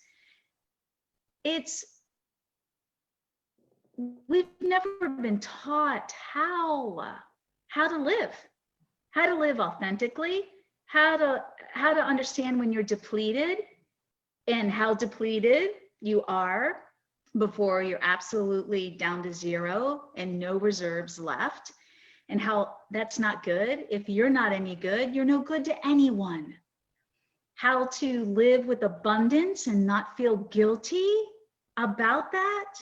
we've never been taught how to live authentically, how to understand when you're depleted and how depleted you are before you're absolutely down to zero and no reserves left, and how that's not good. If you're not any good, you're no good to anyone. How to live with abundance and not feel guilty about that.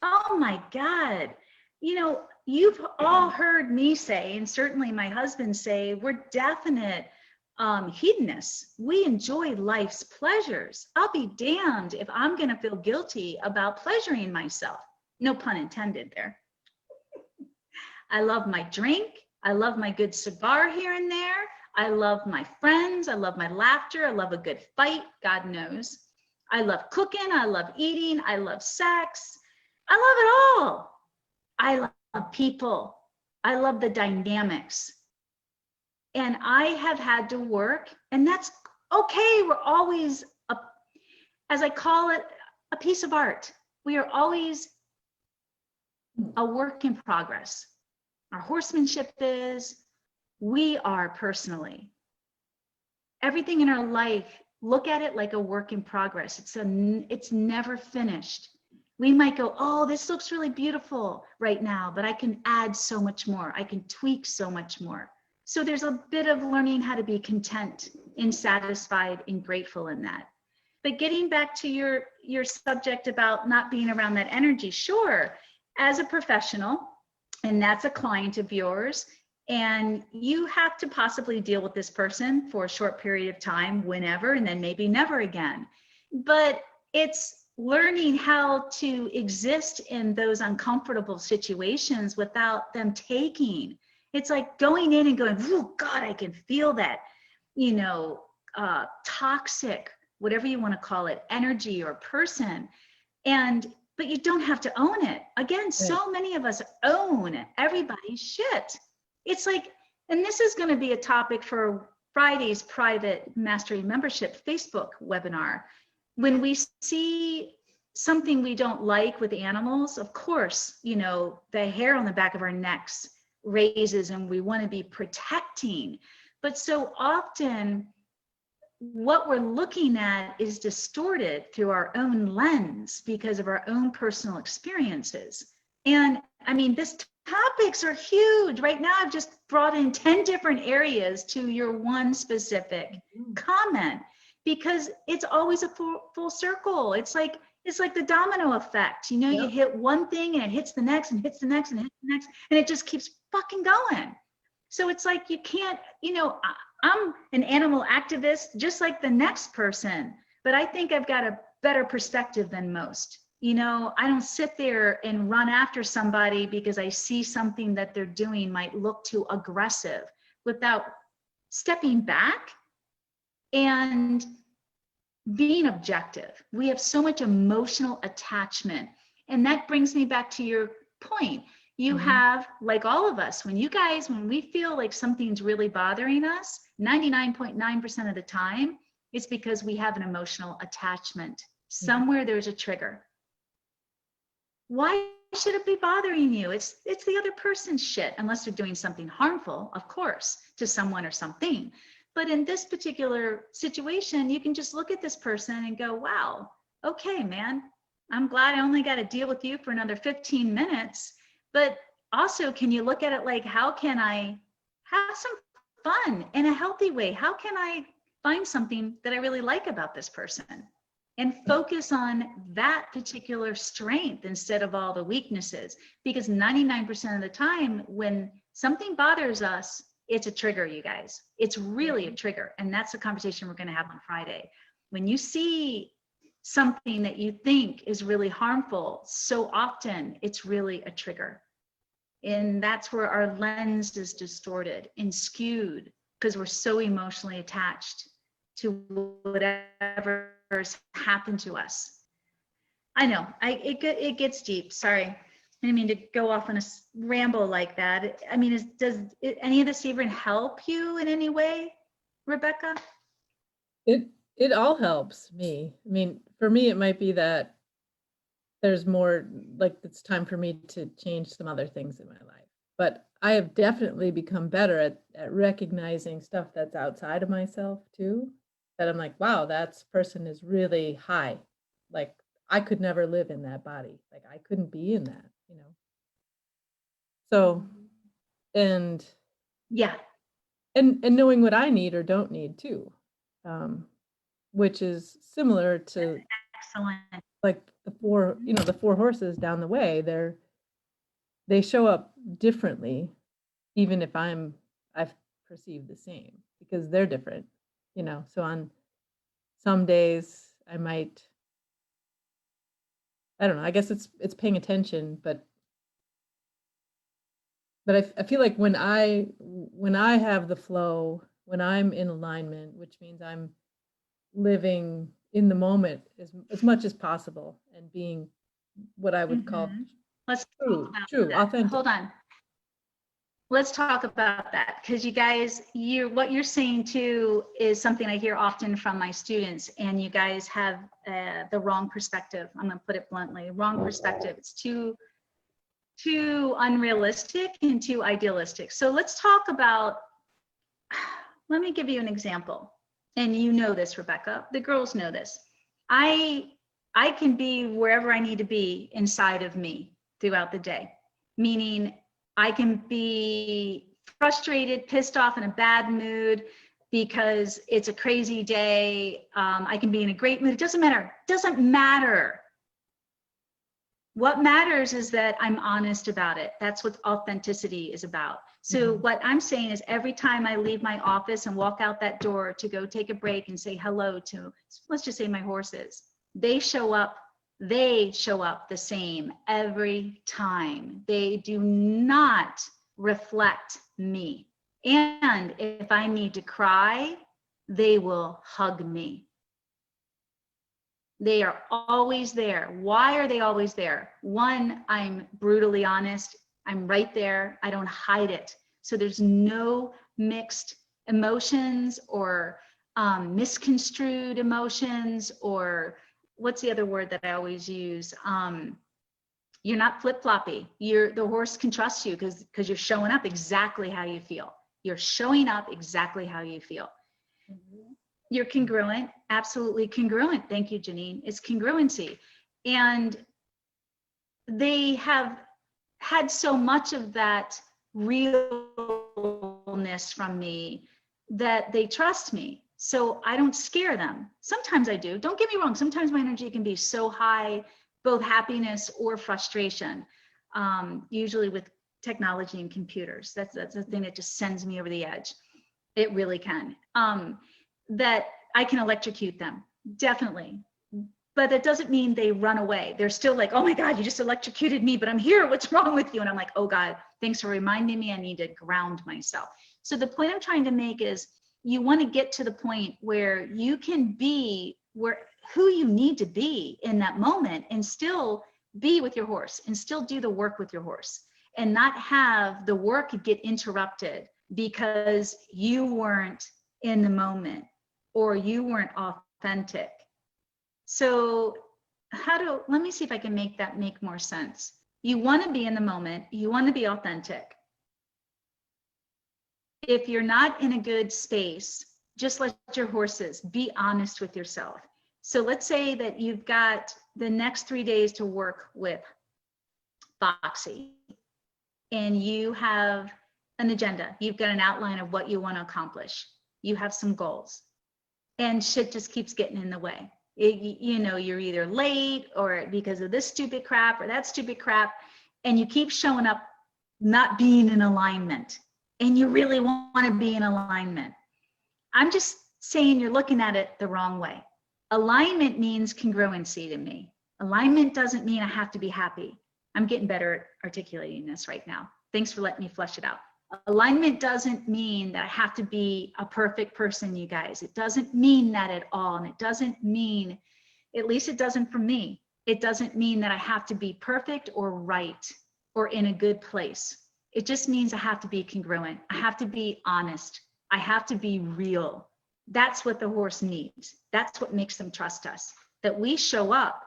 Oh my God. You know, you've all heard me say, and certainly my husband say, we're definite hedonists. We enjoy life's pleasures. I'll be damned if I'm going to feel guilty about pleasuring myself. No pun intended there. I love my drink. I love my good cigar here and there. I love my friends. I love my laughter. I love a good fight. God knows. I love cooking. I love eating. I love sex. I love it all. I love people. I love the dynamics. And I have had to work, and that's okay. We're always, as I call it, a piece of art. We are always a work in progress. Our horsemanship is, we are personally. Everything in our life, look at it like a work in progress. It's never finished. We might go, oh, this looks really beautiful right now, but I can add so much more. I can tweak so much more. So there's a bit of learning how to be content and satisfied and grateful in that. But getting back to your subject about not being around that energy, sure, as a professional, and that's a client of yours, and you have to possibly deal with this person for a short period of time, whenever, and then maybe never again. But it's learning how to exist in those uncomfortable situations without them taking. It's like going in and going, oh God, I can feel that, toxic, whatever you want to call it, energy or person. But you don't have to own it. Again, so many of us own everybody's shit. It's like, and this is going to be a topic for Friday's private Mastery Membership Facebook webinar. When we see something we don't like with animals, of course, the hair on the back of our necks raises and we want to be protecting. But so often, what we're looking at is distorted through our own lens because of our own personal experiences. And I mean, these topics are huge. Right now, I've just brought in 10 different areas to your one specific comment, because it's always a full circle. It's like the domino effect. You hit one thing and it hits the next and hits the next and hits the next, and it just keeps fucking going. So it's like you can't, I'm an animal activist just like the next person, but I think I've got a better perspective than most. I don't sit there and run after somebody because I see something that they're doing might look too aggressive, without stepping back and being objective. We have so much emotional attachment. And that brings me back to your point. You have, like all of us, when we feel like something's really bothering us, 99.9% of the time, it's because we have an emotional attachment. Somewhere there's a trigger. Why should it be bothering you? It's the other person's shit, unless they're doing something harmful, of course, to someone or something. But in this particular situation, you can just look at this person and go, wow, okay, man, I'm glad I only got to deal with you for another 15 minutes. But also, can you look at it like, how can I have some fun in a healthy way? How can I find something that I really like about this person? And focus on that particular strength instead of all the weaknesses. Because 99% of the time, when something bothers us, it's a trigger, you guys. It's really a trigger. And that's the conversation we're going to have on Friday. When you see something that you think is really harmful, so often it's really a trigger. And that's where our lens is distorted and skewed, because we're so emotionally attached to whatever's happened to us. I know, it gets deep. Sorry, I didn't mean to go off on a ramble like that. I mean, does any of this even help you in any way, Rebecca? It all helps me. I mean, for me, it might be that there's more, like, it's time for me to change some other things in my life. But I have definitely become better at recognizing stuff that's outside of myself too. That I'm like, wow, that person is really high. Like, I could never live in that body. Like, I couldn't be in that, you know? So, and Yeah. And knowing what I need or don't need too, which is similar to Excellent. like the four horses down the way. They show up differently, even if I've perceived the same, because they're different, you know. So on some days I might, I don't know, I guess it's paying attention, but I feel like when I have the flow, when I'm in alignment, which means I'm living in the moment as much as possible and being what I would call Let's true, talk about true, that. authentic. Hold on. Let's talk about that, because you guys, what you're saying too is something I hear often from my students, and you guys have the wrong perspective. I'm going to put it bluntly, wrong perspective. It's too unrealistic and too idealistic. So let's talk about, let me give you an example. And you know this, Rebecca, the girls know this. I can be wherever I need to be inside of me throughout the day, meaning I can be frustrated, pissed off, in a bad mood because it's a crazy day. I can be in a great mood. It doesn't matter. It doesn't matter. What matters is that I'm honest about it. That's what authenticity is about. So what I'm saying is, every time I leave my office and walk out that door to go take a break and say hello to, let's just say, my horses, they show up the same every time. They do not reflect me. And if I need to cry, they will hug me. They are always there. Why are they always there? One, I'm brutally honest. I'm right there. I don't hide it. So there's no mixed emotions or misconstrued emotions, or what's the other word that I always use? You're not flip-floppy. The horse can trust you because you're showing up exactly how you feel. You're showing up exactly how you feel. You're congruent, absolutely congruent. Thank you, Janine. It's congruency. And they have had so much of that realness from me that they trust me. So I don't scare them. Sometimes I do. Don't get me wrong. Sometimes my energy can be so high, both happiness or frustration, usually with technology and computers. That's the thing that just sends me over the edge. It really can. That I can electrocute them, definitely. But that doesn't mean they run away. They're still like, oh my God, you just electrocuted me, but I'm here. What's wrong with you? And I'm like, oh God, thanks for reminding me I need to ground myself. So the point I'm trying to make is, you want to get to the point where you can be who you need to be in that moment, and still be with your horse and still do the work with your horse, and not have the work get interrupted because you weren't in the moment or you weren't authentic. So let me see if I can make that make more sense. You want to be in the moment, you want to be authentic. If you're not in a good space, just let your horses be honest with yourself. So let's say that you've got the next 3 days to work with Foxy, and you have an agenda. You've got an outline of what you want to accomplish. You have some goals, and shit just keeps getting in the way. You're either late or because of this stupid crap or that stupid crap, and you keep showing up not being in alignment, and you really want to be in alignment. I'm just saying you're looking at it the wrong way. Alignment means congruency to me. Alignment doesn't mean I have to be happy. I'm getting better at articulating this right now. Thanks for letting me flesh it out. Alignment doesn't mean that I have to be a perfect person, you guys. It doesn't mean that at all. And it doesn't mean, at least it doesn't for me, it doesn't mean that I have to be perfect or right or in a good place. It just means I have to be congruent. I have to be honest. I have to be real. That's what the horse needs. That's what makes them trust us. That we show up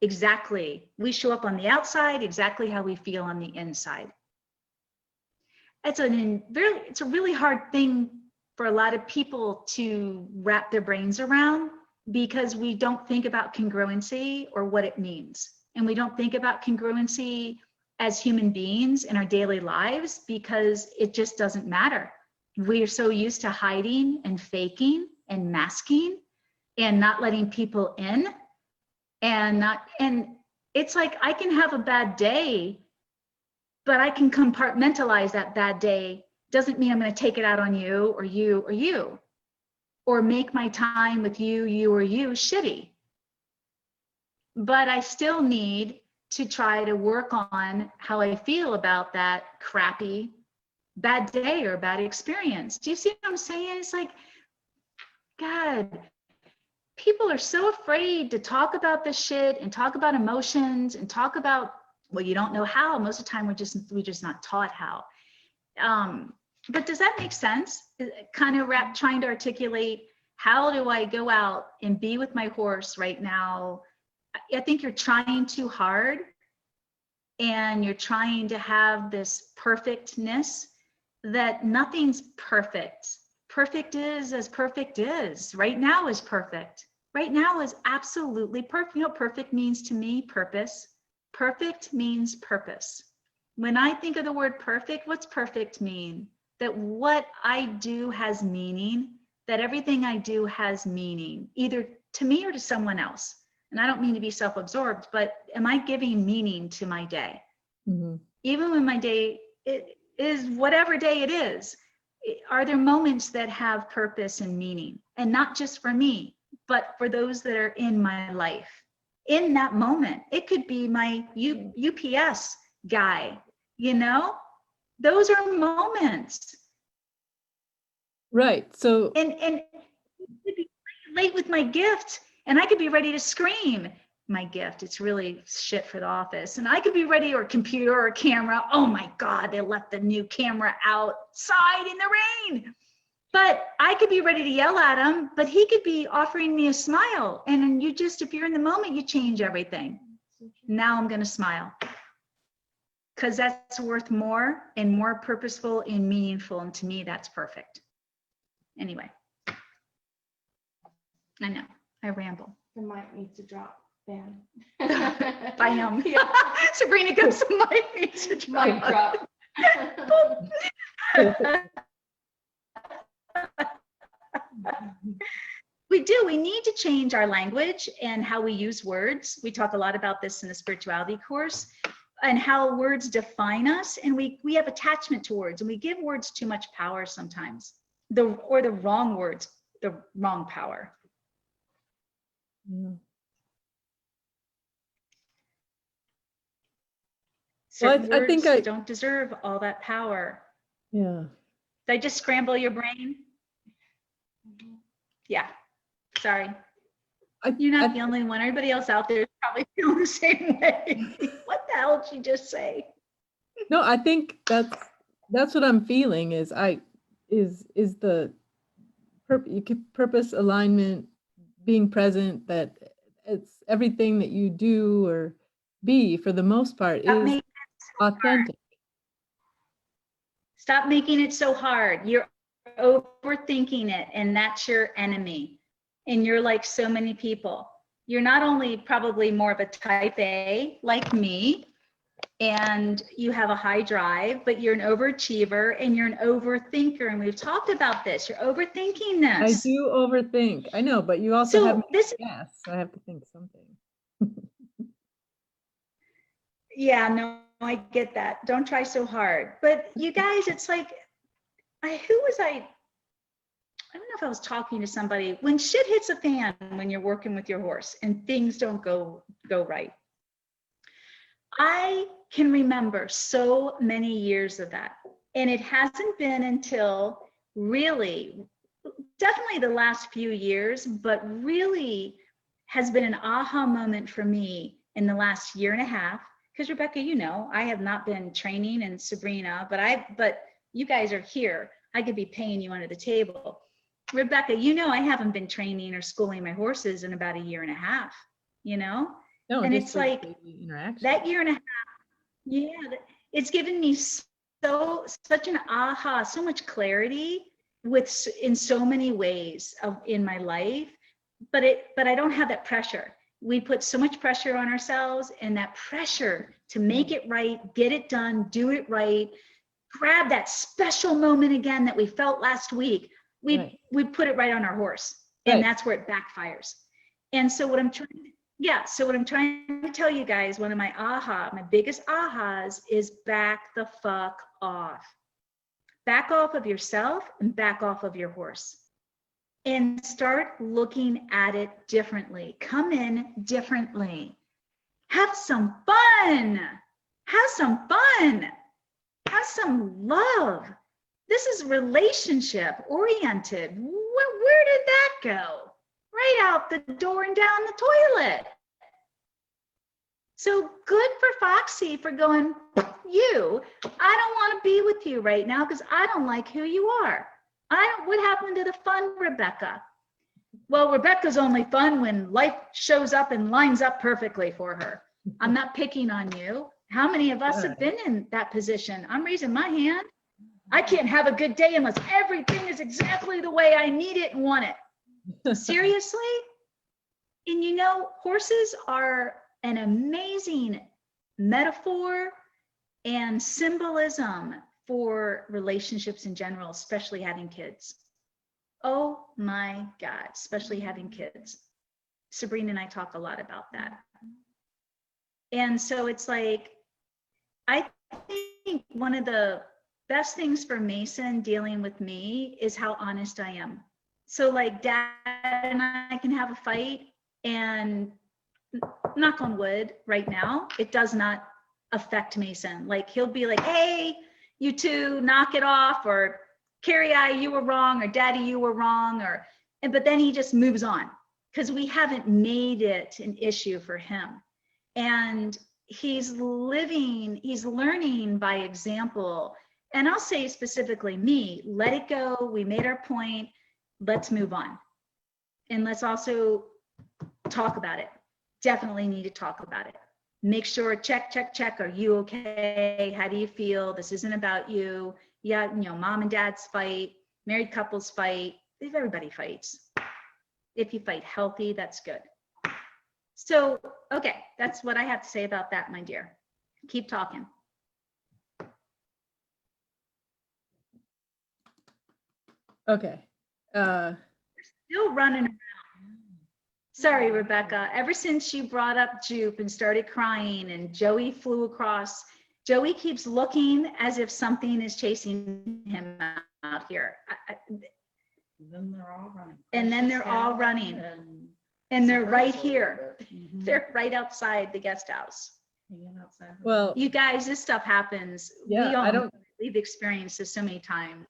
exactly. We show up on the outside exactly how we feel on the inside. It's a really hard thing for a lot of people to wrap their brains around, because we don't think about congruency or what it means. And we don't think about congruency as human beings in our daily lives, because it just doesn't matter. We're so used to hiding and faking and masking and not letting people in, and it's like, I can have a bad day, but I can compartmentalize that bad day. Doesn't mean I'm going to take it out on you or you or you, or make my time with you or you shitty. But I still need to try to work on how I feel about that crappy bad day or bad experience. Do you see what I'm saying? It's like, God, people are so afraid to talk about this shit and talk about emotions and talk about, well, you don't know how. Most of the time we're just not taught how. But does that make sense? Kind of trying to articulate, how do I go out and be with my horse right now? I think you're trying too hard, and you're trying to have this perfectness that nothing's perfect. Perfect is as perfect is. Right now is perfect. Right now is absolutely perfect. You know what perfect means to me? Purpose. Perfect means purpose. When I think of the word perfect, what's perfect mean? That what I do has meaning, that everything I do has meaning, either to me or to someone else. And I don't mean to be self-absorbed, but am I giving meaning to my day? Mm-hmm. Even when my day it is whatever day it is, are there moments that have purpose and meaning? And not just for me, but for those that are in my life. In that moment, it could be my UPS guy, those are moments. Right. So and could be late with my gift, and I could be ready to scream my gift. It's really shit for the office. And I could be ready, or computer or camera. Oh my God, they left the new camera outside in the rain. But I could be ready to yell at him, but he could be offering me a smile. And if you're in the moment, you change everything. Now I'm going to smile, because that's worth more and more purposeful and meaningful. And to me, that's perfect. Anyway, I know I ramble. The mic needs to drop. Bam. By him. Yeah. Sabrina goes, the mic needs to drop. Mic drop. We need to change our language and how we use words. We talk a lot about this in the spirituality course, and how words define us. And we have attachment to words, and we give words too much power sometimes, the wrong words, the wrong power. Yeah. Certain I think I don't deserve all that power. Yeah. Did I just scramble your brain? Yeah, sorry. You're not the only one. Everybody else out there is probably feeling the same way. What the hell did she just say? No, I think that's what I'm feeling is the purpose, alignment, being present, that it's everything that you do or be for the most part is authentic. Stop making it so hard. You're overthinking it, and that's your enemy. And you're like so many people. You're not only probably more of a type A like me, and you have a high drive, but you're an overachiever and you're an overthinker. And we've talked about this. You're overthinking I this. do overthink. I know, but you also have this. Yes, I have to think something. Yeah, no, I get that. Don't try so hard. But you guys, it's like, I don't know if I was talking to somebody. When shit hits a fan, when you're working with your horse and things don't go right, I can remember so many years of that. And it hasn't been until really, definitely the last few years, but really has been an aha moment for me in the last year and a half. Because Rebecca, you know, I have not been training, and Sabrina, but you guys are here. I could be paying you under the table. Rebecca, you know, I haven't been training or schooling my horses in about a year and a half, you know? No, and it's like that year and a half, yeah, it's given me such an aha, so much clarity in so many ways in my life, but I don't have that pressure. We put so much pressure on ourselves, and that pressure to make it right, get it done, do it right, grab that special moment again that we felt last week. We put it right on our horse, and that's where it backfires. And so what I'm trying to tell you guys, one of my biggest ahas is back the fuck off. Back off of yourself and back off of your horse. And start looking at it differently. Come in differently. Have some fun. Have some fun. Have some love. This is relationship oriented. Where did that go? Right out the door and down the toilet. So good for Foxy for going, I don't want to be with you right now because I don't like who you are. What happened to the fun, Rebecca? Well, Rebecca's only fun when life shows up and lines up perfectly for her. I'm not picking on you. How many of us have been in that position? I'm raising my hand. I can't have a good day unless everything is exactly the way I need it and want it. Seriously? And you know, horses are an amazing metaphor and symbolism for relationships in general, especially having kids. Oh my God, especially having kids. Sabrina and I talk a lot about that. And so it's like, I think one of the best things for Mason dealing with me is how honest I am. So like Dad and I can have a fight, and knock on wood right now, it does not affect Mason. Like he'll be like, hey, you two, knock it off, or Carrie, you were wrong, or Daddy, you were wrong, but then he just moves on because we haven't made it an issue for him. And he's learning by example. And I'll say specifically me, let it go. We made our point. Let's move on. And let's also talk about it. Definitely need to talk about it. Make sure, check. Are you okay? How do you feel? This isn't about you. Yeah, you know, mom and dads fight, married couples fight. Everybody fights. If you fight healthy, that's good. So, okay, that's what I have to say about that, my dear. Keep talking. Okay. Still running around. Sorry, Rebecca. Ever since you brought up Jupe and started crying and Joey flew across, Joey keeps looking as if something is chasing him out here. Then they're all running. And then they're all running. And they're right here. They're right outside the guest house. Well, you guys, this stuff happens. Yeah, we've experienced this so many times.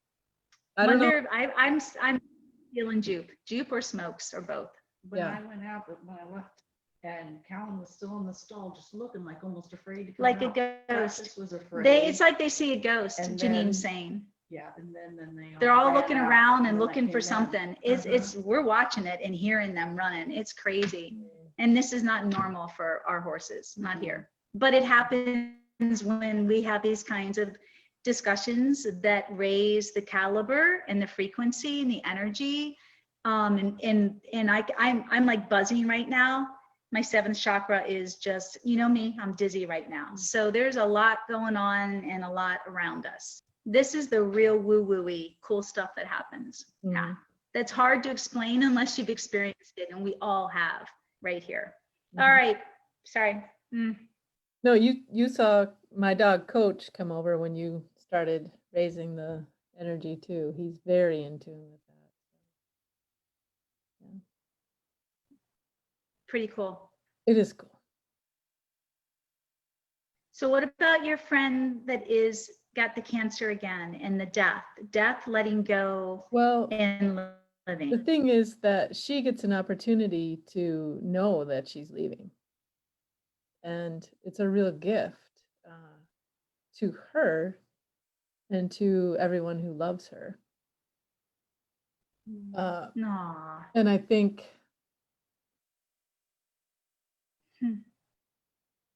I don't know. I'm feeling Jupe or Smokes or both. when Yeah. I went out, but when I left, and Callan was still in the stall, just looking like almost afraid to come Like a out. ghost. Precious was afraid. It's like they see a ghost, And Janine's then- saying. Yeah, and then they. They're all ran looking out, around and when I looking for came in. something. We're watching it and hearing them running. It's crazy. Mm. And this is not normal for our horses, not here. But it happens when we have these kinds of discussions that raise the caliber and the frequency and the energy. And I'm like buzzing right now. My seventh chakra is just, you know me, I'm dizzy right now. So there's a lot going on and a lot around us. This is the real woo-woo-y cool stuff that happens. Yeah. That's hard to explain unless you've experienced it, and we all have right here. All right. Sorry. No, you saw my dog Coach come over when you started raising the energy too. He's very in tune with that. Yeah. Pretty cool. It is cool. So what about your friend that got the cancer again and the death, letting go Well, and the living? thing is that she gets an opportunity to know that she's leaving. And it's a real gift to her and to everyone who loves her. Aw. And I think, and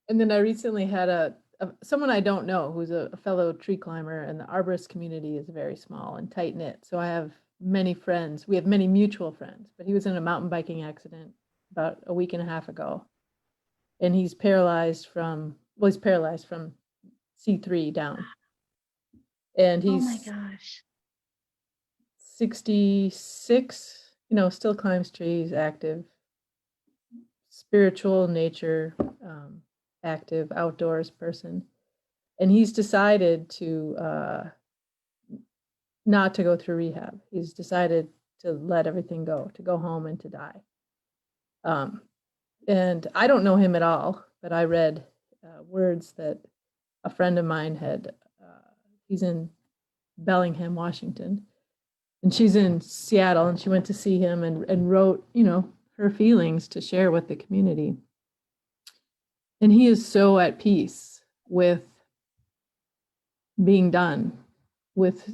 then I recently had someone I don't know who's a fellow tree climber, and the arborist community is very small and tight knit. So I have many friends. We have many mutual friends, but he was in a mountain biking accident about a week and a half ago. And he's paralyzed from C3 down. And Oh my he's gosh. 66, still climbs trees, active, spiritual nature, active outdoors person. And he's decided to not to go through rehab. He's decided to let everything go, to go home and to die. And I don't know him at all, but I read words that a friend of mine had. He's in Bellingham, Washington, and she's in Seattle, and she went to see him and wrote, her feelings to share with the community. And he is so at peace with being done, with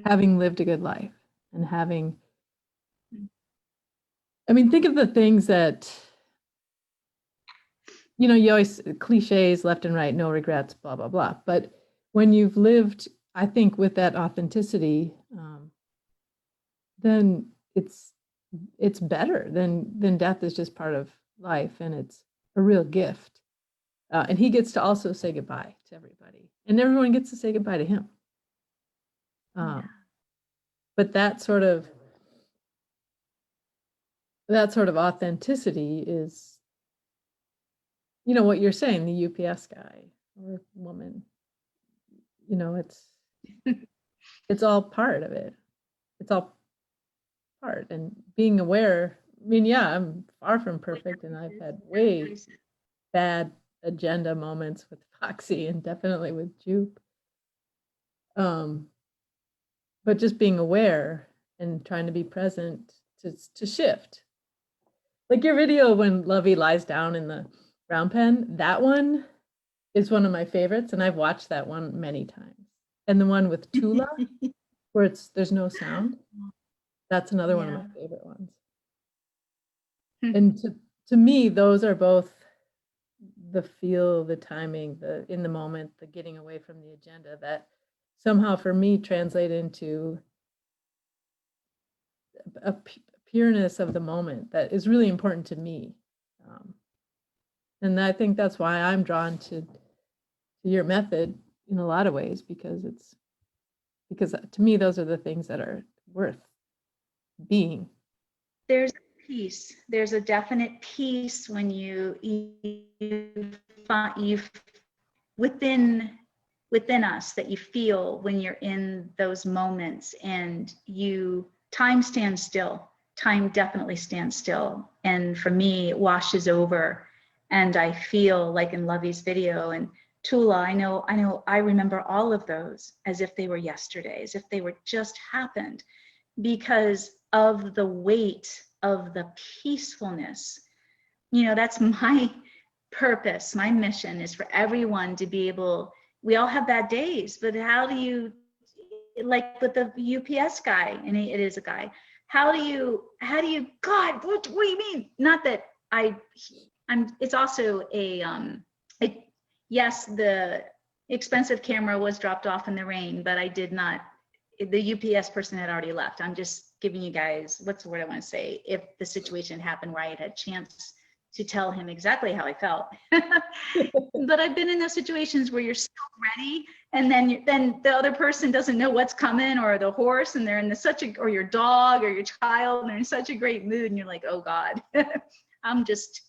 having lived a good life and having, think of the things that, you always cliches left and right, no regrets, blah, blah, blah. But when you've lived, I think, with that authenticity, then it's better than death is just part of life, and it's a real gift. And he gets to also say goodbye to everybody, and everyone gets to say goodbye to him. But that sort of authenticity is, what you're saying, the UPS guy or woman, it's all part of it. It's all part, and being aware. I'm far from perfect, and I've had way bad agenda moments with Foxy and definitely with Jupe. But just being aware and trying to be present to shift. Like your video when Lovey lies down in the round pen, that one is one of my favorites, and I've watched that one many times. And the one with Tula, where there's no sound, that's another one of my favorite ones. And to me, those are both the feel, the timing, the in the moment, the getting away from the agenda that somehow for me translate into a pureness of the moment that is really important to me. And I think that's why I'm drawn to your method in a lot of ways, because to me, those are the things that are worth being. There's peace. There's a definite peace when you find within us that you feel when you're in those moments, and time stands still. Time definitely stands still. And for me, it washes over, and I feel like in Lovey's video and Tula, I remember all of those as if they were yesterday, as if they were just happened. because of the weight of the peacefulness. You know, that's my purpose. My mission is for everyone to be able, we all have bad days, but how do you, like with the UPS guy, and it is a guy, how do you, God, what do you mean? Not that it's also yes, the expensive camera was dropped off in the rain, but I did not, the UPS person had already left. I'm just giving you guys, what's the word I want to say? If the situation happened where I had a chance to tell him exactly how I felt. But I've been in those situations where you're so ready, and then the other person doesn't know what's coming, or the horse, and they're in or your dog or your child, and they're in such a great mood, and you're like, oh God, I'm just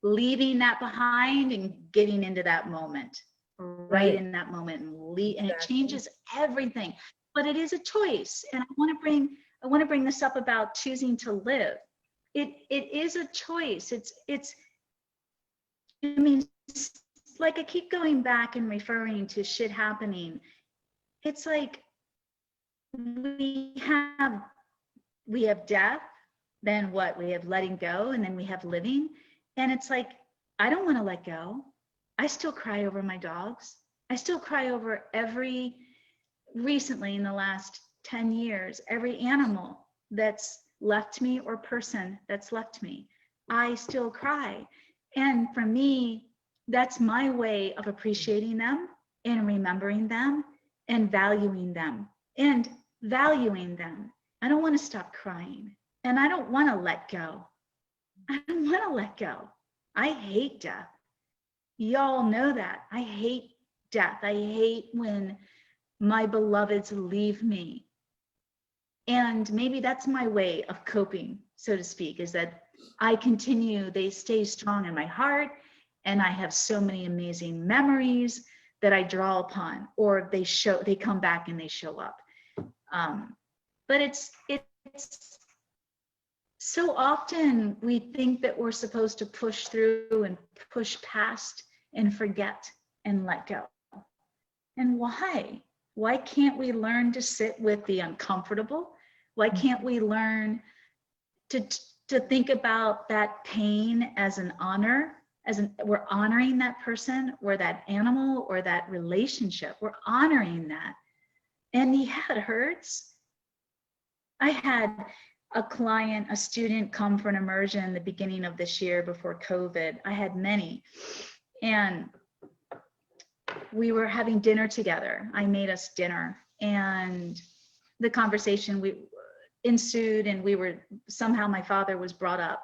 leaving that behind and getting into that moment, right in that moment, and it changes everything. But it is a choice, and I want to bring this up about choosing to live. It is a choice. I mean, like I keep going back and referring to shit happening. It's like we have death, then what? We have letting go, and then we have living. And it's like, I don't want to let go. I still cry over my dogs. I still cry over recently in the last 10 years, every animal that's left me or person that's left me. I still cry. And for me, that's my way of appreciating them and remembering them and valuing them. I don't want to stop crying, and I don't want to let go. I don't want to let go. I hate death. Y'all know that. I hate death. I hate when my beloveds leave me. And maybe that's my way of coping, so to speak, is that they stay strong in my heart, and I have so many amazing memories that I draw upon, or they come back and they show up. But it's so often we think that we're supposed to push through and push past and forget and let go. And why? Why can't we learn to sit with the uncomfortable? Why can't we learn to think about that pain as an honor, we're honoring that person or that animal or that relationship. We're honoring that. And yeah, it hurts. I had a student come for an immersion the beginning of this year before COVID. I had many. And we were having dinner together. I made us dinner, and the conversation ensued, and somehow my father was brought up,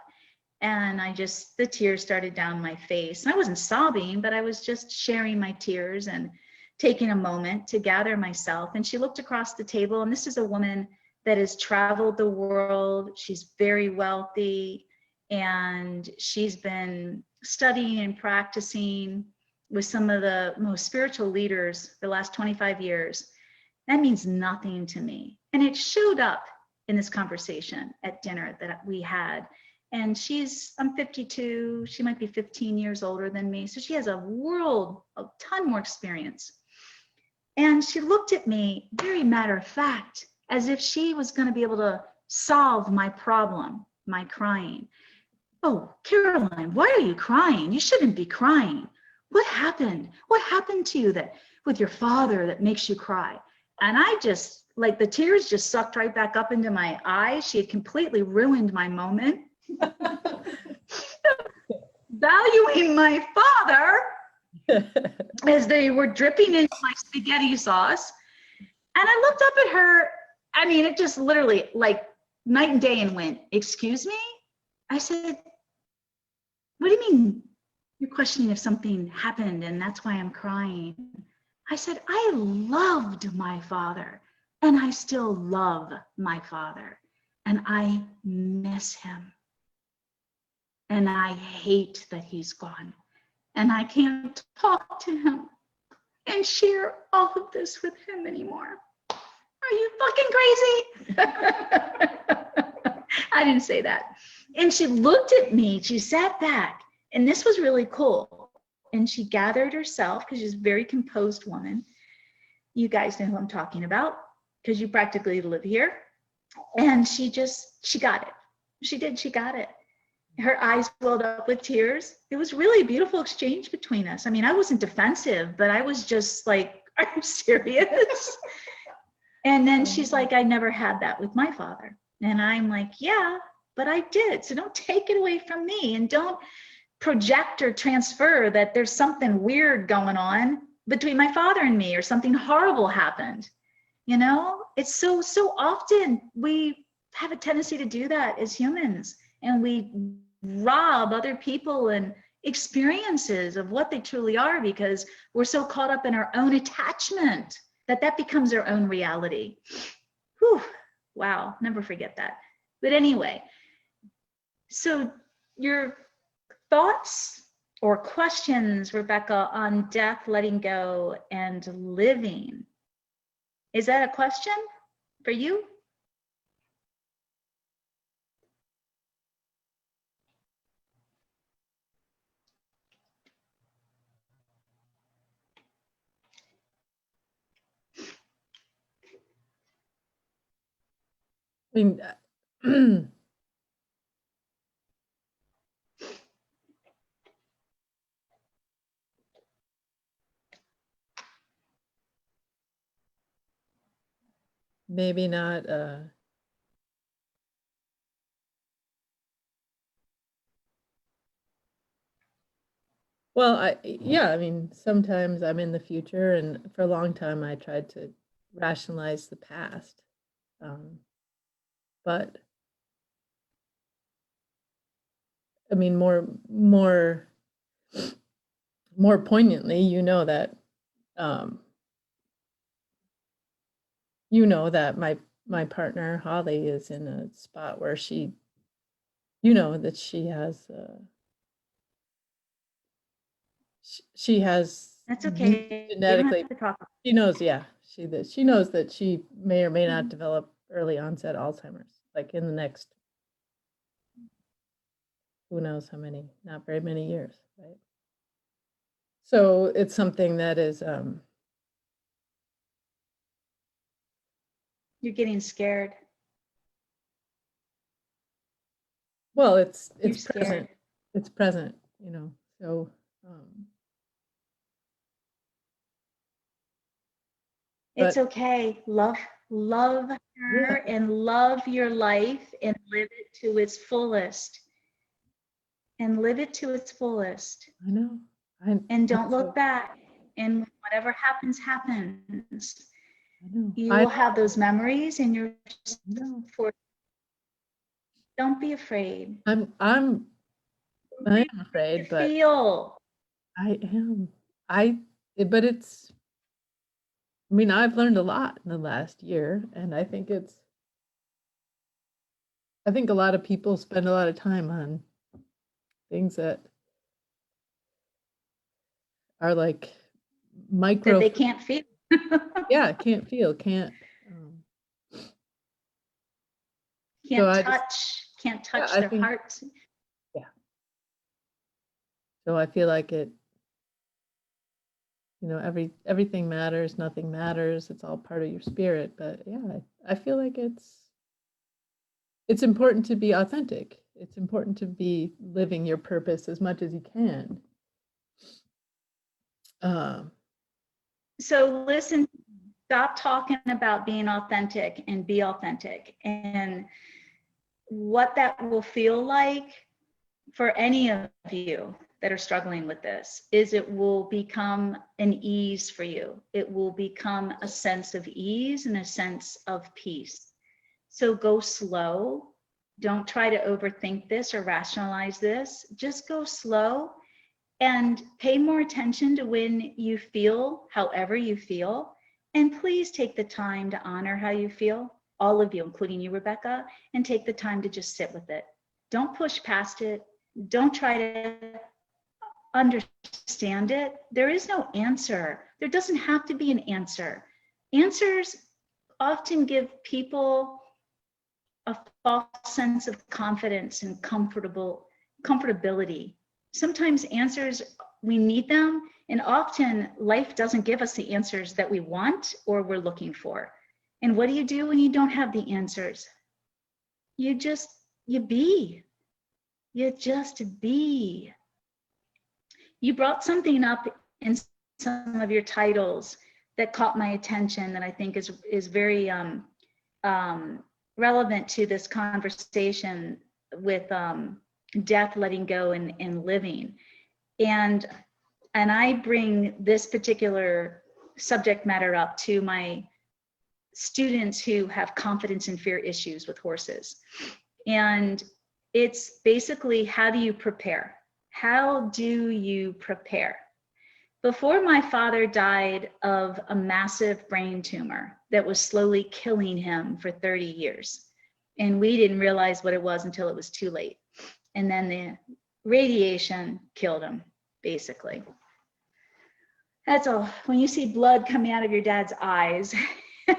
and the tears started down my face. And I wasn't sobbing, but I was just sharing my tears and taking a moment to gather myself. And she looked across the table, and this is a woman that has traveled the world. She's very wealthy, and she's been studying and practicing with some of the most spiritual leaders the last 25 years. That means nothing to me. And it showed up in this conversation at dinner that we had. And I'm 52, she might be 15 years older than me. So she has a ton more experience. And she looked at me very matter of fact, as if she was going to be able to solve my problem, my crying. Oh, Caroline, why are you crying? You shouldn't be crying. What happened? What happened to you with your father that makes you cry? And I just, like, the tears just sucked right back up into my eyes. She had completely ruined my moment. Valuing my father as they were dripping into my spaghetti sauce. And I looked up at her. I mean, it just literally like night and day, and went, excuse me? I said, what do you mean you're questioning if something happened and that's why I'm crying? I said, I loved my father, and I still love my father, and I miss him. And I hate that he's gone, and I can't talk to him and share all of this with him anymore. Are you fucking crazy? I didn't say that. And she looked at me, she sat back, and this was really cool. And she gathered herself, because she's a very composed woman. You guys know who I'm talking about, because you practically live here. And she got it. She got it. Her eyes welled up with tears. It was really a beautiful exchange between us. I mean, I wasn't defensive, but I was just like, are you serious? And then she's like, I never had that with my father. And I'm like, yeah, but I did. So don't take it away from me, and don't project or transfer that there's something weird going on between my father and me, or something horrible happened. You know, it's so often we have a tendency to do that as humans, and we rob other people and experiences of what they truly are because we're so caught up in our own attachment that becomes our own reality. Whew, wow, never forget that. But anyway, so your thoughts or questions, Rebecca, on death, letting go, and living. Is that a question for you? I mean, maybe not. Well, I mean, sometimes I'm in the future, and for a long time I tried to rationalize the past. But I mean, more poignantly, that my partner Holly is in a spot where she, that she has she has That's okay. You don't genetically, have to talk. she knows, yeah, she knows that she may or may not develop early onset Alzheimer's, like in the next, who knows how many, not very many years, right? So it's something that is, You're getting scared. well, it's You're present. scared. It's present, so It's but okay. Love her and love your life and live it to its fullest. And live it to its fullest. I know. And don't I'm look so- back. And whatever happens, happens. I know. You I will have those memories, and you're know. for. Don't be afraid. I am afraid, but Feel. I am. But it's, I mean, I've learned a lot in the last year, and I think a lot of people spend a lot of time on things that are like That micro, they can't feel. yeah, can't feel, Can't So I touch. Can't touch I their think- hearts. so I feel like it, everything matters, nothing matters, it's all part of your spirit. But yeah, I feel like it's important to be authentic. It's important to be living your purpose as much as you can. So listen, stop talking about being authentic and be authentic. And what that will feel like for any of you that are struggling with this is it will become an ease for you. It will become a sense of ease and a sense of peace. So go slow. Don't try to overthink this or rationalize this. Just go slow and pay more attention to when you feel however you feel. And please take the time to honor how you feel, all of you, including you, Rebecca, and take the time to just sit with it. Don't push past it. Don't try to understand it. There is no answer. There doesn't have to be an answer. Answers often give people a false sense of confidence and comfortability. Sometimes answers, we need them, and often life doesn't give us the answers that we want or we're looking for. And what do you do when you don't have the answers? you just be. You just be. You brought something up in some of your titles that caught my attention that I think is very relevant to this conversation with death, letting go, and living. And I bring this particular subject matter up to my students who have confidence and fear issues with horses. And it's basically, how do you prepare? How do you prepare? Before my father died of a massive brain tumor that was slowly killing him for 30 years, and we didn't realize what it was until it was too late. And then the radiation killed him, basically. That's all. When you see blood coming out of your dad's eyes,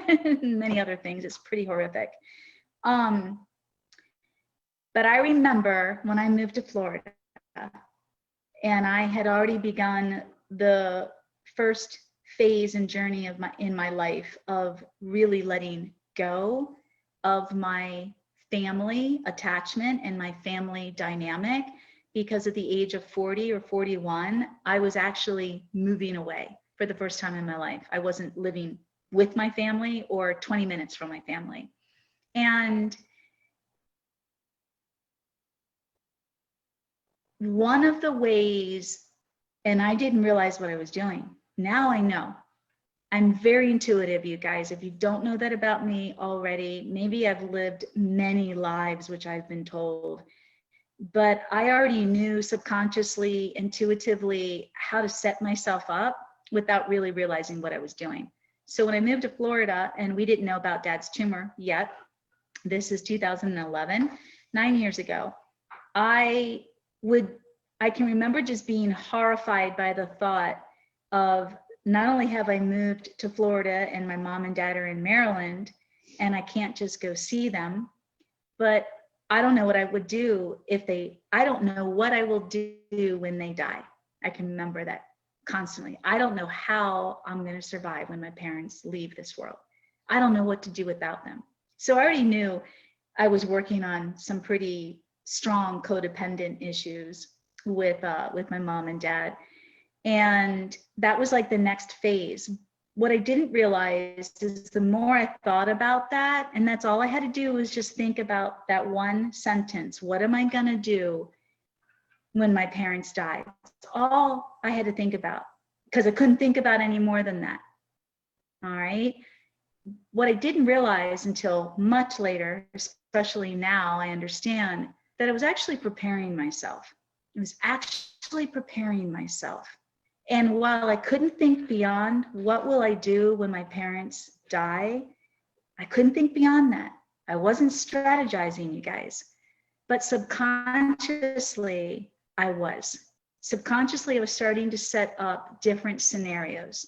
and many other things, it's pretty horrific. But I remember when I moved to Florida, and I had already begun the first phase and journey of my life of really letting go of my family attachment and my family dynamic, because at the age of 40 or 41, I was actually moving away for the first time in my life. I wasn't living with my family or 20 minutes from my family. And one of the ways, and I didn't realize what I was doing. Now I know. I'm very intuitive, you guys. If you don't know that about me already, maybe I've lived many lives, which I've been told, but I already knew subconsciously, intuitively, how to set myself up without really realizing what I was doing. So when I moved to Florida, and we didn't know about Dad's tumor yet, this is 2011, 9 years ago, I can remember just being horrified by the thought of, not only have I moved to Florida and my mom and dad are in Maryland and I can't just go see them, but I don't know what I would do I don't know what I will do when they die. I can remember that constantly. I don't know how I'm going to survive when my parents leave this world. I don't know what to do without them. So I already knew I was working on some pretty strong codependent issues with my mom and dad. And that was like the next phase. What I didn't realize is the more I thought about that, and that's all I had to do was just think about that one sentence. What am I going to do when my parents die? That's all I had to think about, because I couldn't think about any more than that. All right. What I didn't realize until much later, especially now, I understand that I was actually preparing myself. I was actually preparing myself. And while I couldn't think beyond what will I do when my parents die, I couldn't think beyond that. I wasn't strategizing, you guys, but subconsciously I was. Subconsciously, I was starting to set up different scenarios.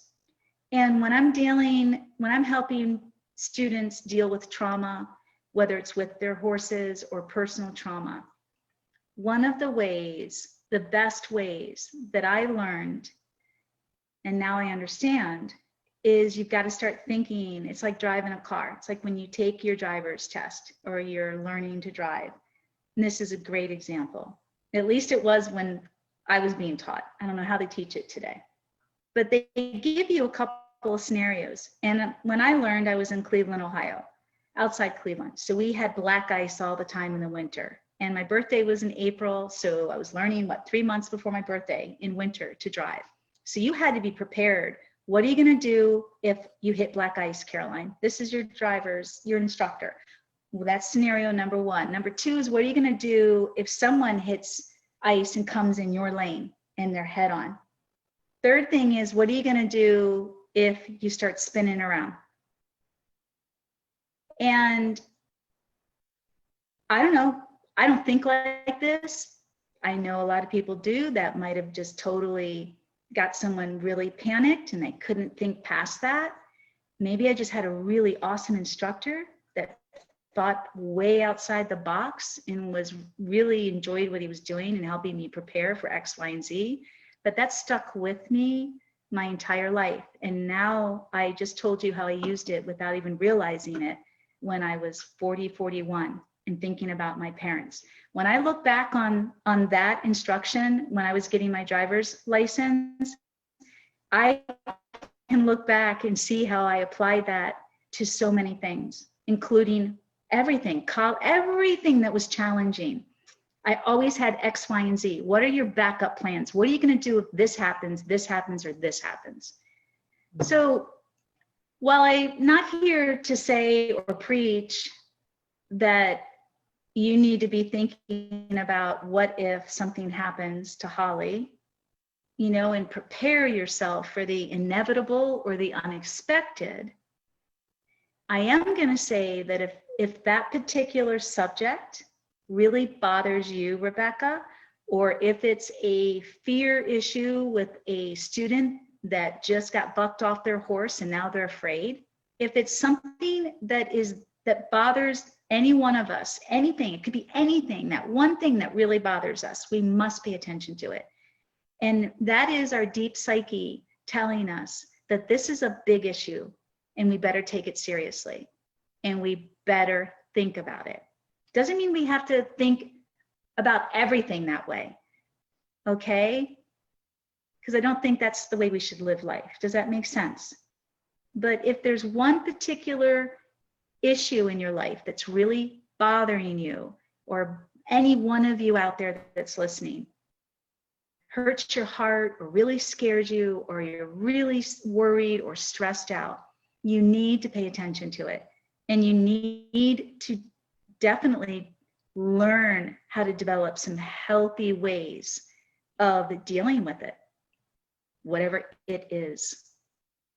And when I'm helping students deal with trauma, whether it's with their horses or personal trauma, one of the ways, the best ways that I learned, and now I understand, is you've got to start thinking. It's like driving a car. It's like when you take your driver's test or you're learning to drive. And this is a great example. At least it was when I was being taught. I don't know how they teach it today. But they give you a couple of scenarios. And when I learned, I was in Cleveland, Ohio, outside Cleveland. So we had black ice all the time in the winter. And my birthday was in April. So I was learning, 3 months before my birthday in winter to drive. So you had to be prepared. What are you going to do if you hit black ice, Caroline? This is your instructor. Well, that's scenario number one. Number two is, what are you going to do if someone hits ice and comes in your lane and they're head on? Third thing is, what are you going to do if you start spinning around? And I don't know. I don't think like this. I know a lot of people do. That might have just totally got someone really panicked and they couldn't think past that. Maybe I just had a really awesome instructor that thought way outside the box and really enjoyed what he was doing and helping me prepare for X, Y, and Z. But that stuck with me my entire life. And now I just told you how I used it without even realizing it when I was 40, 41. and thinking about my parents. When I look back on that instruction, when I was getting my driver's license, I can look back and see how I applied that to so many things, including everything that was challenging. I always had X, Y, and Z. What are your backup plans? What are you going to do if this happens, or this happens? So while I'm not here to say or preach that you need to be thinking about what if something happens to Holly, you know, and prepare yourself for the inevitable or the unexpected, I am going to say that if that particular subject really bothers you, Rebecca, or if it's a fear issue with a student that just got bucked off their horse and now they're afraid, if it's something that bothers any one of us, anything, it could be anything, that one thing that really bothers us, we must pay attention to it. And that is our deep psyche telling us that this is a big issue and we better take it seriously and we better think about it. Doesn't mean we have to think about everything that way, okay? Because I don't think that's the way we should live life. Does that make sense? But if there's one particular issue in your life that's really bothering you, or any one of you out there that's listening, hurts your heart or really scares you, or you're really worried or stressed out, you need to pay attention to it. And you need to definitely learn how to develop some healthy ways of dealing with it, whatever it is.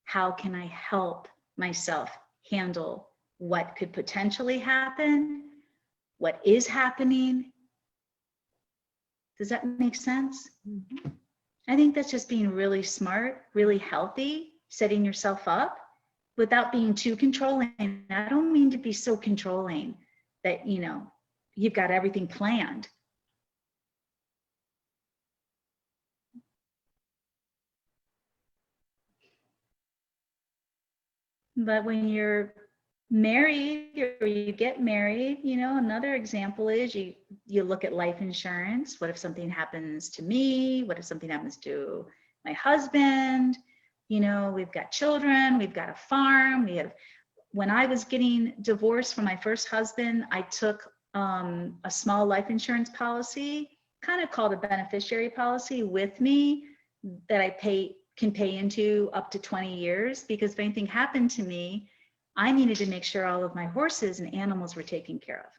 How can I help myself handle what could potentially happen, what is happening? Does that make sense? Mm-hmm. I think that's just being really smart, really healthy, setting yourself up without being too controlling. I don't mean to be so controlling that, you know, you've got everything planned. But when you're married or you get married, you know, another example is you look at life insurance. What if something happens to me? What if something happens to my husband? You know, we've got children, we've got a farm, when I was getting divorced from my first husband, I took a small life insurance policy, kind of called a beneficiary policy, with me that I can pay into up to 20 years, because if anything happened to me, I needed to make sure all of my horses and animals were taken care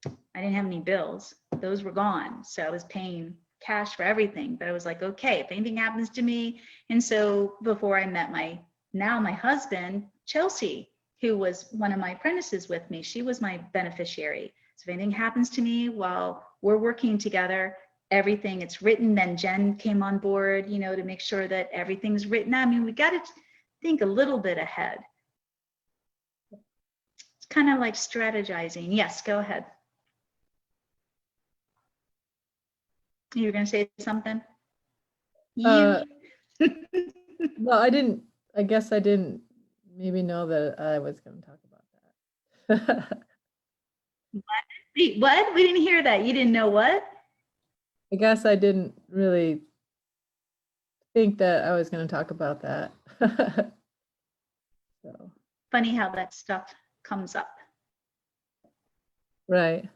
of. I didn't have any bills. Those were gone. So I was paying cash for everything, but I was like, okay, if anything happens to me. And so before I met my husband, Chelsea, who was one of my apprentices with me, she was my beneficiary. So if anything happens to me while we're working together, everything, it's written. Then Jen came on board, you know, to make sure that everything's written. I mean, we got to think a little bit ahead. It's kind of like strategizing. Yes, go ahead. You were going to say something? Well, I guess I didn't maybe know that I was going to talk about that. What? We didn't hear that. You didn't know what? I guess I didn't really think that I was going to talk about that. So. Funny how that stuff comes up. Right.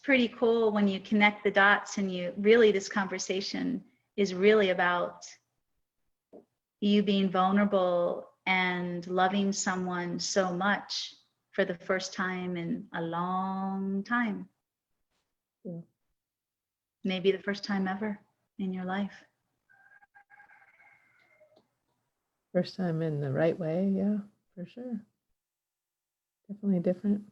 Pretty cool when you connect the dots, and this conversation is really about you being vulnerable and loving someone so much for the first time in a long time. Yeah. Maybe the first time ever in your life. First time in the right way, yeah, for sure. Definitely different.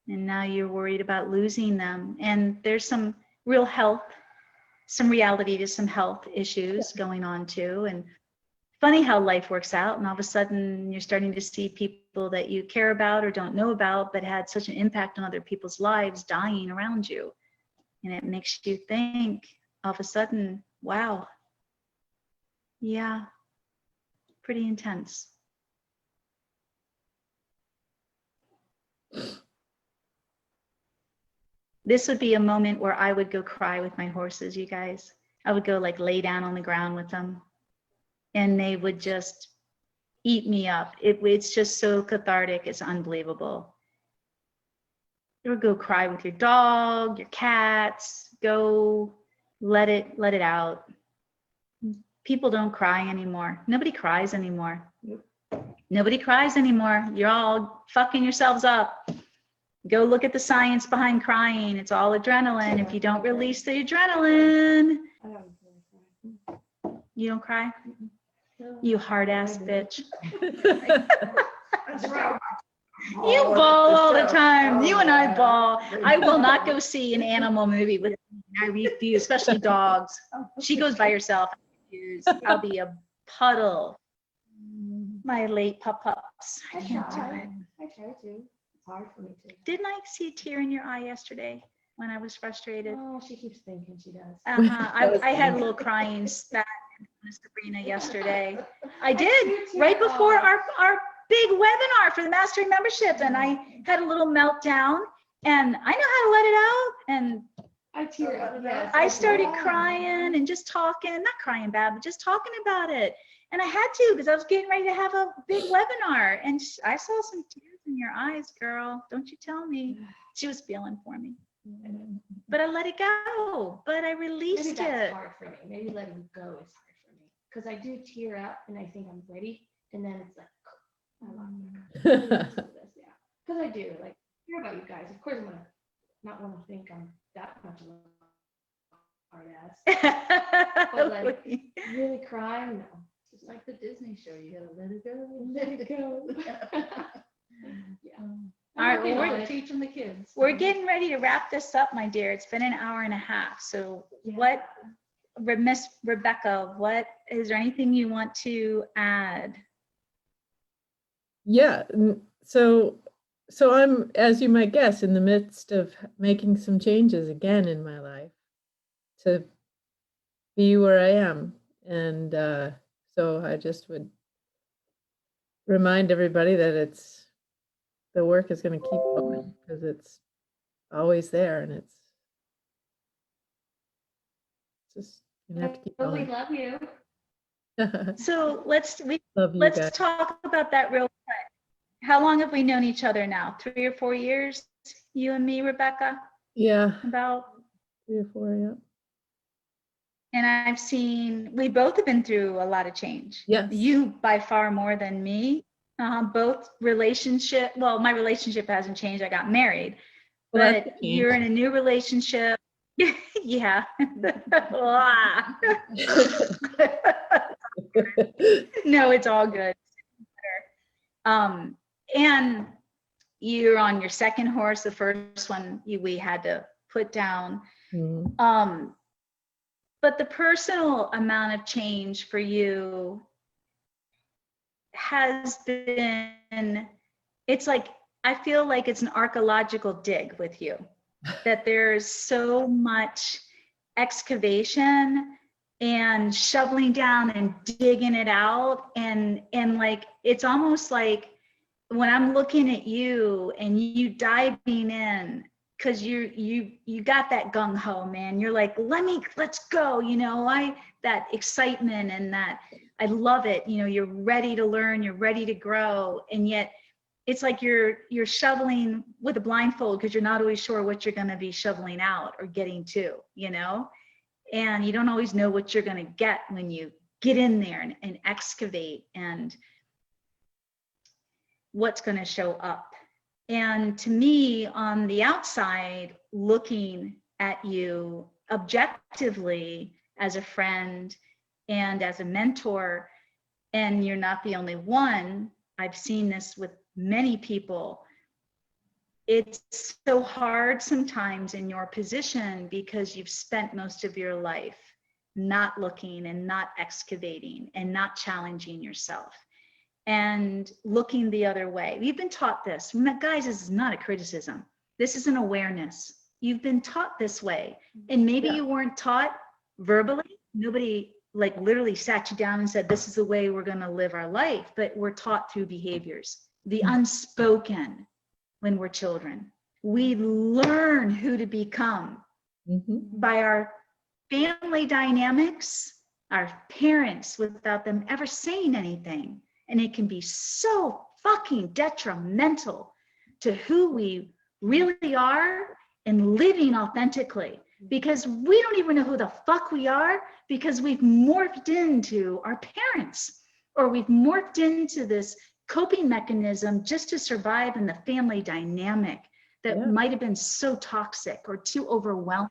And now you're worried about losing them. And there's some reality to some health issues going on too. And funny how life works out, and all of a sudden you're starting to see people that you care about or don't know about, but had such an impact on other people's lives dying around you. And it makes you think all of a sudden, wow, yeah, pretty intense. This would be a moment where I would go cry with my horses, you guys. I would go like lay down on the ground with them, and they would just eat me up. It's just so cathartic. It's unbelievable. Or go cry with your dog, your cats. Go let it out. People don't cry anymore. Nobody cries anymore. Nobody cries anymore. You're all fucking yourselves up. Go look at the science behind crying. It's all adrenaline. If you don't release the adrenaline, you don't cry? You hard ass bitch. That's right. You bawl all the time. You and I bawl. I will not go see an animal movie with I refuse, especially dogs. She goes by herself. I refuse. I'll be a puddle. My late pups. I can't do it. I try to. It's hard for me to. Didn't I see a tear in your eye yesterday when I was frustrated? Oh, she keeps thinking she does. I had a little crying spat in Sabrina yesterday. I did right before our big webinar for the mastery membership, and I had a little meltdown, and I know how to let it out, and I tear up. Yes, I started crying and just talking, not crying bad, but just talking about it. And I had to, because I was getting ready to have a big webinar, and I saw some tears in your eyes, girl. Don't you tell me. She was feeling for me. But I let it go. But I released Maybe that's it. hard for me. Maybe letting go is hard for me. Because I do tear up and I think I'm ready. And then it's like, I love it. Yeah. Because I do. Like, care about you guys. Of course, I'm going to not want to think I'm that much of a hard ass. But like, really cry? No. Just like the Disney show, you gotta let it go. Let it go. Yeah. All right, Okay, well, we're teaching the kids. We're getting ready to wrap this up, my dear. It's been an hour and a half. So what, Miss Rebecca, is there anything you want to add? Yeah. So I'm, as you might guess, in the midst of making some changes again in my life to be where I am. And so I just would remind everybody that the work is going to keep going, because it's always there, and it's just, you have to keep But we going. love you. So let's Love you guys. talk about that real quick. How long have we known each other now? 3 or 4 years, you and me, Rebecca? Yeah, About. 3 or 4, yeah. And we both have been through a lot of change. Yes. You by far more than me. Both my relationship hasn't changed. I got married, Well, but that's a you're in change. a new relationship. Yeah. No, it's all good. And you're on your second horse. The first one we had to put down. Mhm. But the personal amount of change for you has been, it's like, I feel like it's an archaeological dig with you, that there's so much excavation and shoveling down and digging it out. And like, it's almost like when I'm looking at you and you diving in, because you got that gung-ho, man. You're like, let's go, that excitement, and that I love it. You're ready to learn, you're ready to grow, and yet it's like you're shoveling with a blindfold, because you're not always sure what you're going to be shoveling out or getting to, and you don't always know what you're going to get when you get in there and excavate, and what's going to show up. And to me, on the outside, looking at you objectively as a friend and as a mentor, and you're not the only one, I've seen this with many people. It's so hard sometimes in your position, because you've spent most of your life not looking and not excavating and not challenging yourself and looking the other way. We've been taught this. Guys, this is not a criticism. This is an awareness. You've been taught this way. And maybe you weren't taught verbally. Nobody like literally sat you down and said, this is the way we're going to live our life. But we're taught through behaviors, the unspoken when we're children. We learn who to become by our family dynamics, our parents, without them ever saying anything. And it can be so fucking detrimental to who we really are and living authentically, because we don't even know who the fuck we are, because we've morphed into our parents, or we've morphed into this coping mechanism just to survive in the family dynamic that might have been so toxic or too overwhelming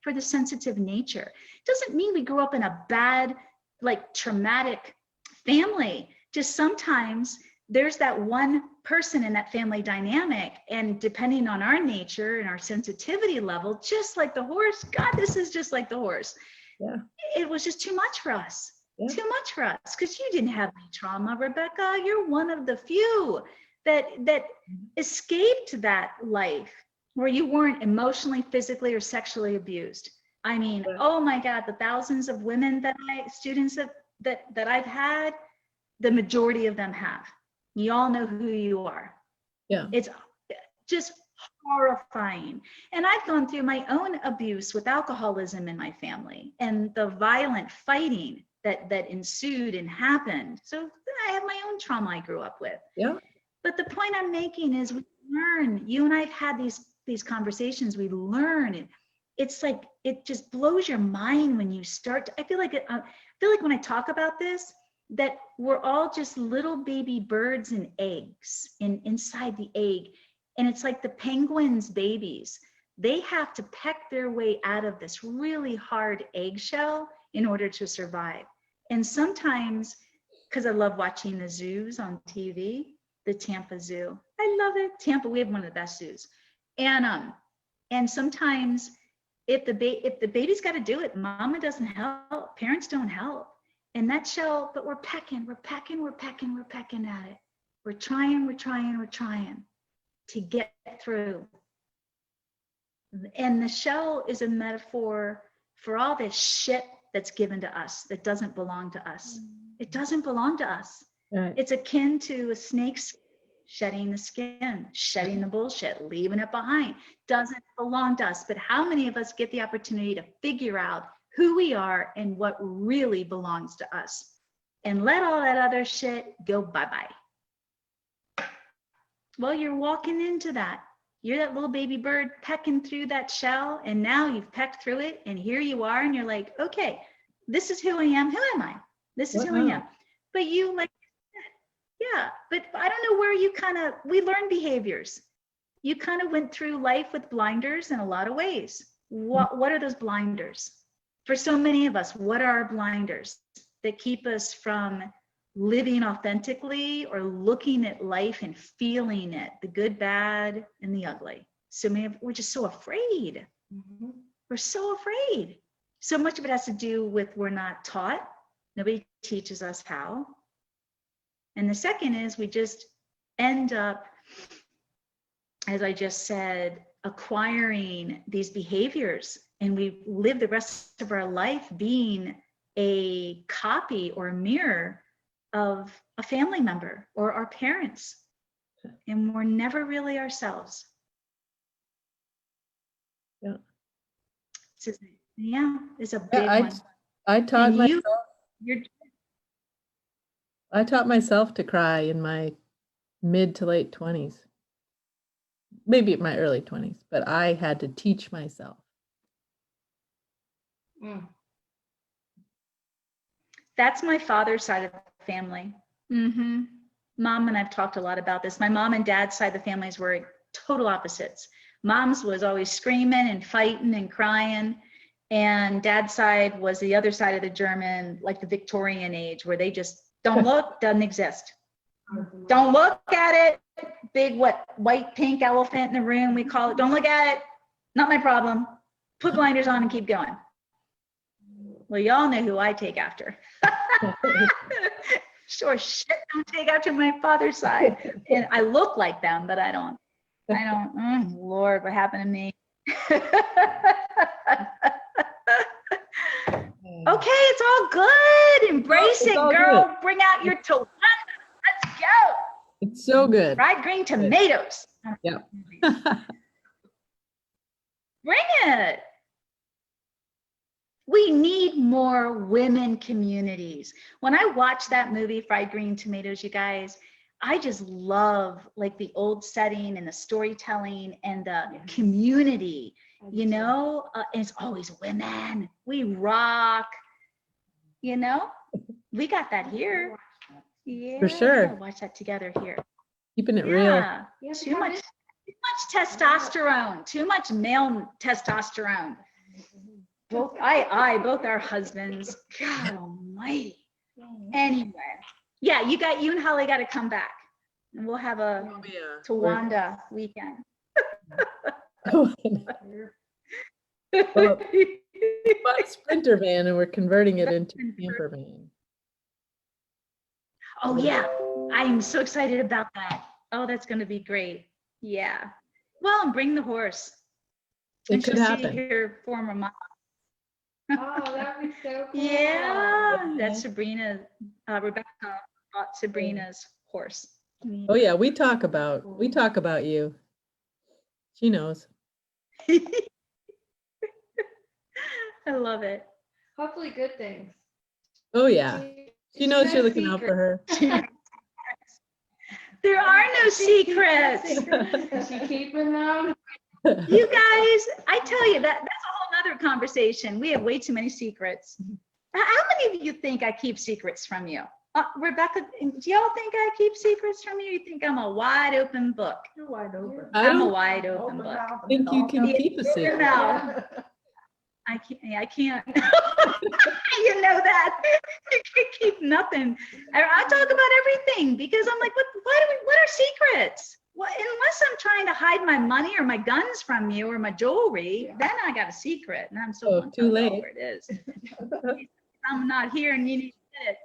for the sensitive nature. Doesn't mean we grew up in a bad, like traumatic family. Just sometimes there's that one person in that family dynamic, and depending on our nature and our sensitivity level, just like the horse, God, this is just like the horse. Yeah. It was just too much for us. Too much for us, because you didn't have any trauma, Rebecca. You're one of the few that escaped that life where you weren't emotionally, physically, or sexually abused. I mean, oh my God, the thousands of women students that I've had, the majority of them have. You all know who you are. Yeah. It's just horrifying. And I've gone through my own abuse with alcoholism in my family and the violent fighting that ensued and happened. So I have my own trauma I grew up with. Yeah. But the point I'm making is we learn. You and I've had these conversations. We learn. It's like it just blows your mind when you start. I feel like when I talk about this, that we're all just little baby birds and eggs inside the egg. And it's like the penguins' babies. They have to peck their way out of this really hard eggshell in order to survive. And sometimes, because I love watching the zoos on TV, the Tampa Zoo, I love it. Tampa, we have one of the best zoos. And sometimes if the baby's got to do it, mama doesn't help, parents don't help. And that shell, but we're pecking at it. We're trying to get through. And the shell is a metaphor for all this shit that's given to us that doesn't belong to us. It doesn't belong to us. Right. It's akin to a snake's shedding the skin, shedding the bullshit, leaving it behind. Doesn't belong to us. But how many of us get the opportunity to figure out who we are and what really belongs to us, and let all that other shit go bye-bye? Well, you're walking into that. You're that little baby bird pecking through that shell, and now you've pecked through it, and here you are, and you're like, okay, this is who I am. Who am I? This is who I am. But you but I don't know where we learn behaviors. You kind of went through life with blinders in a lot of ways. What are those blinders? For so many of us, what are our blinders that keep us from living authentically or looking at life and feeling it, the good, bad, and the ugly? So many of we're just so afraid. We're so afraid. So much of it has to do with we're not taught. Nobody teaches us how. And the second is we just end up, as I just said, acquiring these behaviors, and we live the rest of our life being a copy or a mirror of a family member or our parents, and we're never really ourselves. Yeah. It's a big one. I taught myself. You're I taught myself to cry in my mid to late 20s, maybe my early 20s, but I had to teach myself. That's my father's side of the family. Mom and I've talked a lot about this. My mom and dad's side of the families were total opposites. Mom's was always screaming and fighting and crying, and dad's side was the other side of the German, like the Victorian age, where they just don't look, doesn't exist. Don't look at it. Big white pink elephant in the room, we call it. Don't look at it. Not my problem. Put blinders on and keep going. Well, y'all know who I take after. Sure shit don't take after my father's side. And I look like them, but I don't. Lord, what happened to me? Okay, it's all good. Embrace It's it, all girl. good. Bring out your Tawanda. Let's go. It's so good. Fried green tomatoes. Yeah. Bring it. We need more women communities. When I watch that movie, Fried Green Tomatoes, you guys, I just love like the old setting and the storytelling and the community, you know, and it's always women. We rock, you know, we got that here. Yeah, For sure. we gotta watch that together here. Keeping it real. Yeah, too much testosterone, too much male testosterone. Both both our husbands. God almighty. Anyway, yeah, you and Holly got to come back, and we'll have a Tawanda weekend. Well, bought a Sprinter van and we're converting it into a camper van. Oh yeah, I'm so excited about that. Oh, that's going to be great. Yeah. Well, and bring the horse. It could happen. See your former mom. Oh, that'd be so cool. Yeah, that's Sabrina. Rebecca bought Sabrina's horse. Oh yeah, we talk about you. She knows. I love it. Hopefully good things. Oh yeah. She knows No you're looking out for her. There are no secrets. Is she keeping them? You guys, I tell you, that's a whole nother conversation. We have way too many secrets. How many of you think I keep secrets from you? Rebecca, do y'all think I keep secrets from you? You think I'm a wide open book? You're wide open. I'm a wide open book. mouth and Think you can talk. keep a Your secret. mouth. I can't. You know that. You can't keep nothing. I talk about everything because I'm like, what are secrets? Well, unless I'm trying to hide my money or my guns from you or my jewelry, then I got a secret. And I'm so Too late. where it is. I'm not here and you need to get it.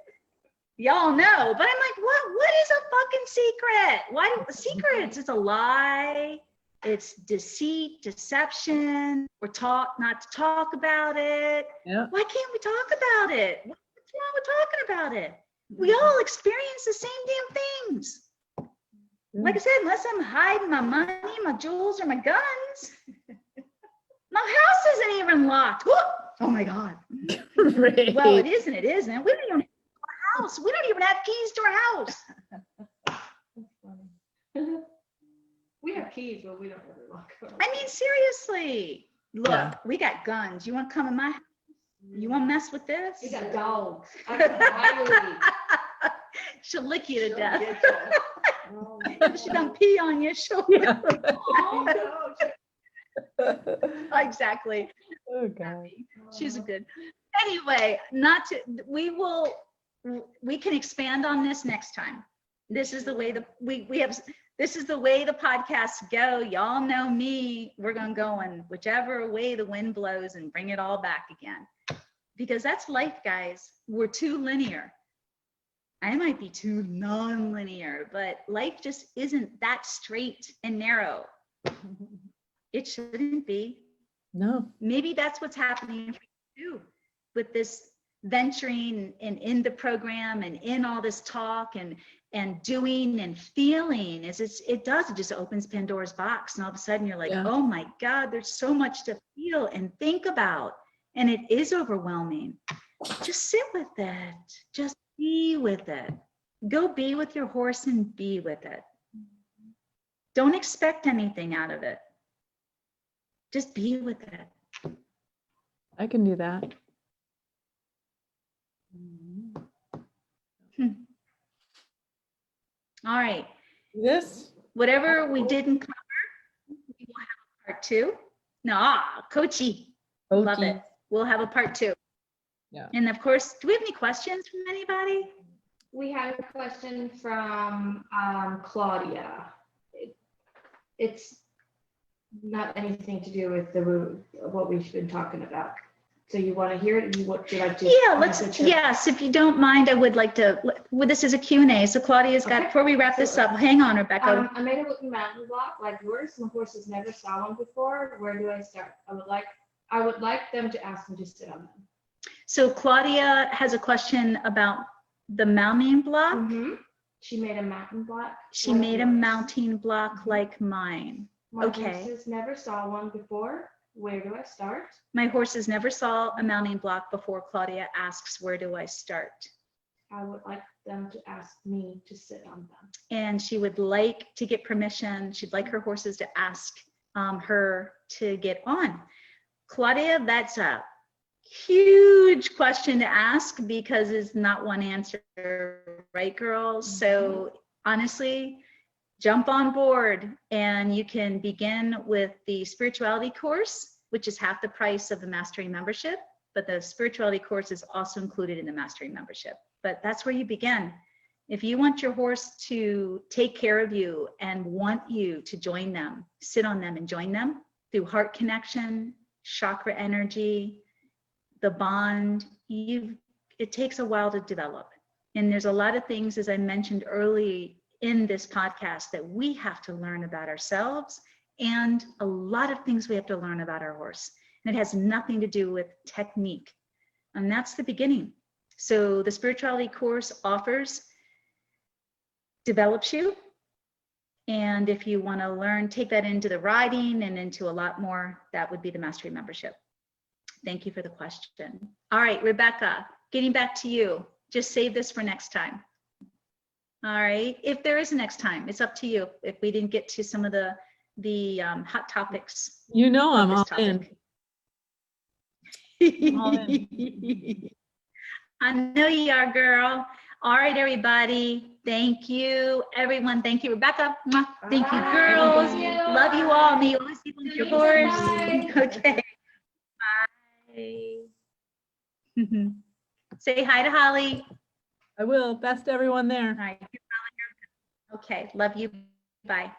Y'all know, but I'm like, what is a fucking secret? Why do secrets? It's a lie. It's deceit, deception. We're taught not to talk about it. Yeah. Why can't we talk about it? What's wrong with talking about it? We all experience the same damn things. Like I said, unless I'm hiding my money, my jewels, or my guns, my house isn't even locked. Oh my God. Right. Well, it isn't. It isn't. We don't even have a house. We don't even have keys to our house. We have keys, but we don't really lock them. I mean, seriously. Look, Yeah. we got guns. You want to come in my house? You want to mess with this? We got dogs. I got She'll lick you to She'll death. get you. Oh, If she don't pee on you, she'll. Yeah. Exactly. Oh God. She's a good. Anyway, we can expand on this next time. This is the way this is the way the podcasts go. Y'all know me. We're going to go in whichever way the wind blows and bring it all back again. Because that's life, guys. We're too linear. I might be too non-linear, but life just isn't that straight and narrow. It shouldn't be. No. Maybe that's what's happening for you with this venturing and in the program and in all this talk and doing and feeling is it just opens Pandora's box, and all of a sudden you're like, Yeah. Oh my God, there's so much to feel and think about, and it is overwhelming. Just sit with it. Just be with it. Go be with your horse and be with it. Don't expect anything out of it. Just be with it. I can do that. All right. This? Whatever we didn't cover, we will have a part 2. No, Coachy. Love it. We'll have a part 2. Yeah. And of course, do we have any questions from anybody? We had a question from Claudia. It's not anything to do with what we've been talking about. So you want to hear it? Would you like to? Yeah, yes, if you don't mind, I would like to, well, this is a Q&A. So Claudia's got, Okay. before we wrap this up, hang on, Rebecca. I made a wooden mountain block like yours. My horses never saw one before. Where do I start? I would like them to ask me to sit on them. So Claudia has a question about the mounting block. Mm-hmm. She made a mountain block. She like made a yours. mounting block like mine. My Okay. horses never saw one before. Where do I start? My horses never saw a mounting block before. Claudia asks, where do I start? I would like them to ask me to sit on them. And she would like to get permission. She'd like her horses to ask her to get on. Claudia, that's a huge question to ask because it's not one answer, right, girls? So honestly, jump on board and you can begin with the spirituality course, which is half the price of the mastery membership, but the spirituality course is also included in the mastery membership. But that's where you begin. If you want your horse to take care of you and want you to join them, sit on them and join them through heart connection, chakra energy, the bond, it takes a while to develop. And there's a lot of things, as I mentioned early in this podcast, that we have to learn about ourselves, and a lot of things we have to learn about our horse. And it has nothing to do with technique. And that's the beginning. So the spirituality course develops you. And if you want to learn, take that into the riding and into a lot more, that would be the mastery membership. Thank you for the question. All right, Rebecca, getting back to you. Just save this for next time. All right, if there is a next time, it's up to you. If we didn't get to some of the hot topics. You know, of I'm this all in. topic. All in. I know you are, girl. All right, everybody. Thank you, everyone. Thank you, Rebecca. Mwah. Thank you, Bye. girls. Thank you. Love you all. May you always be with your horse. Bye. Okay. Bye. Say hi to Holly. I will. Best everyone there. All right. Okay. Love you. Bye.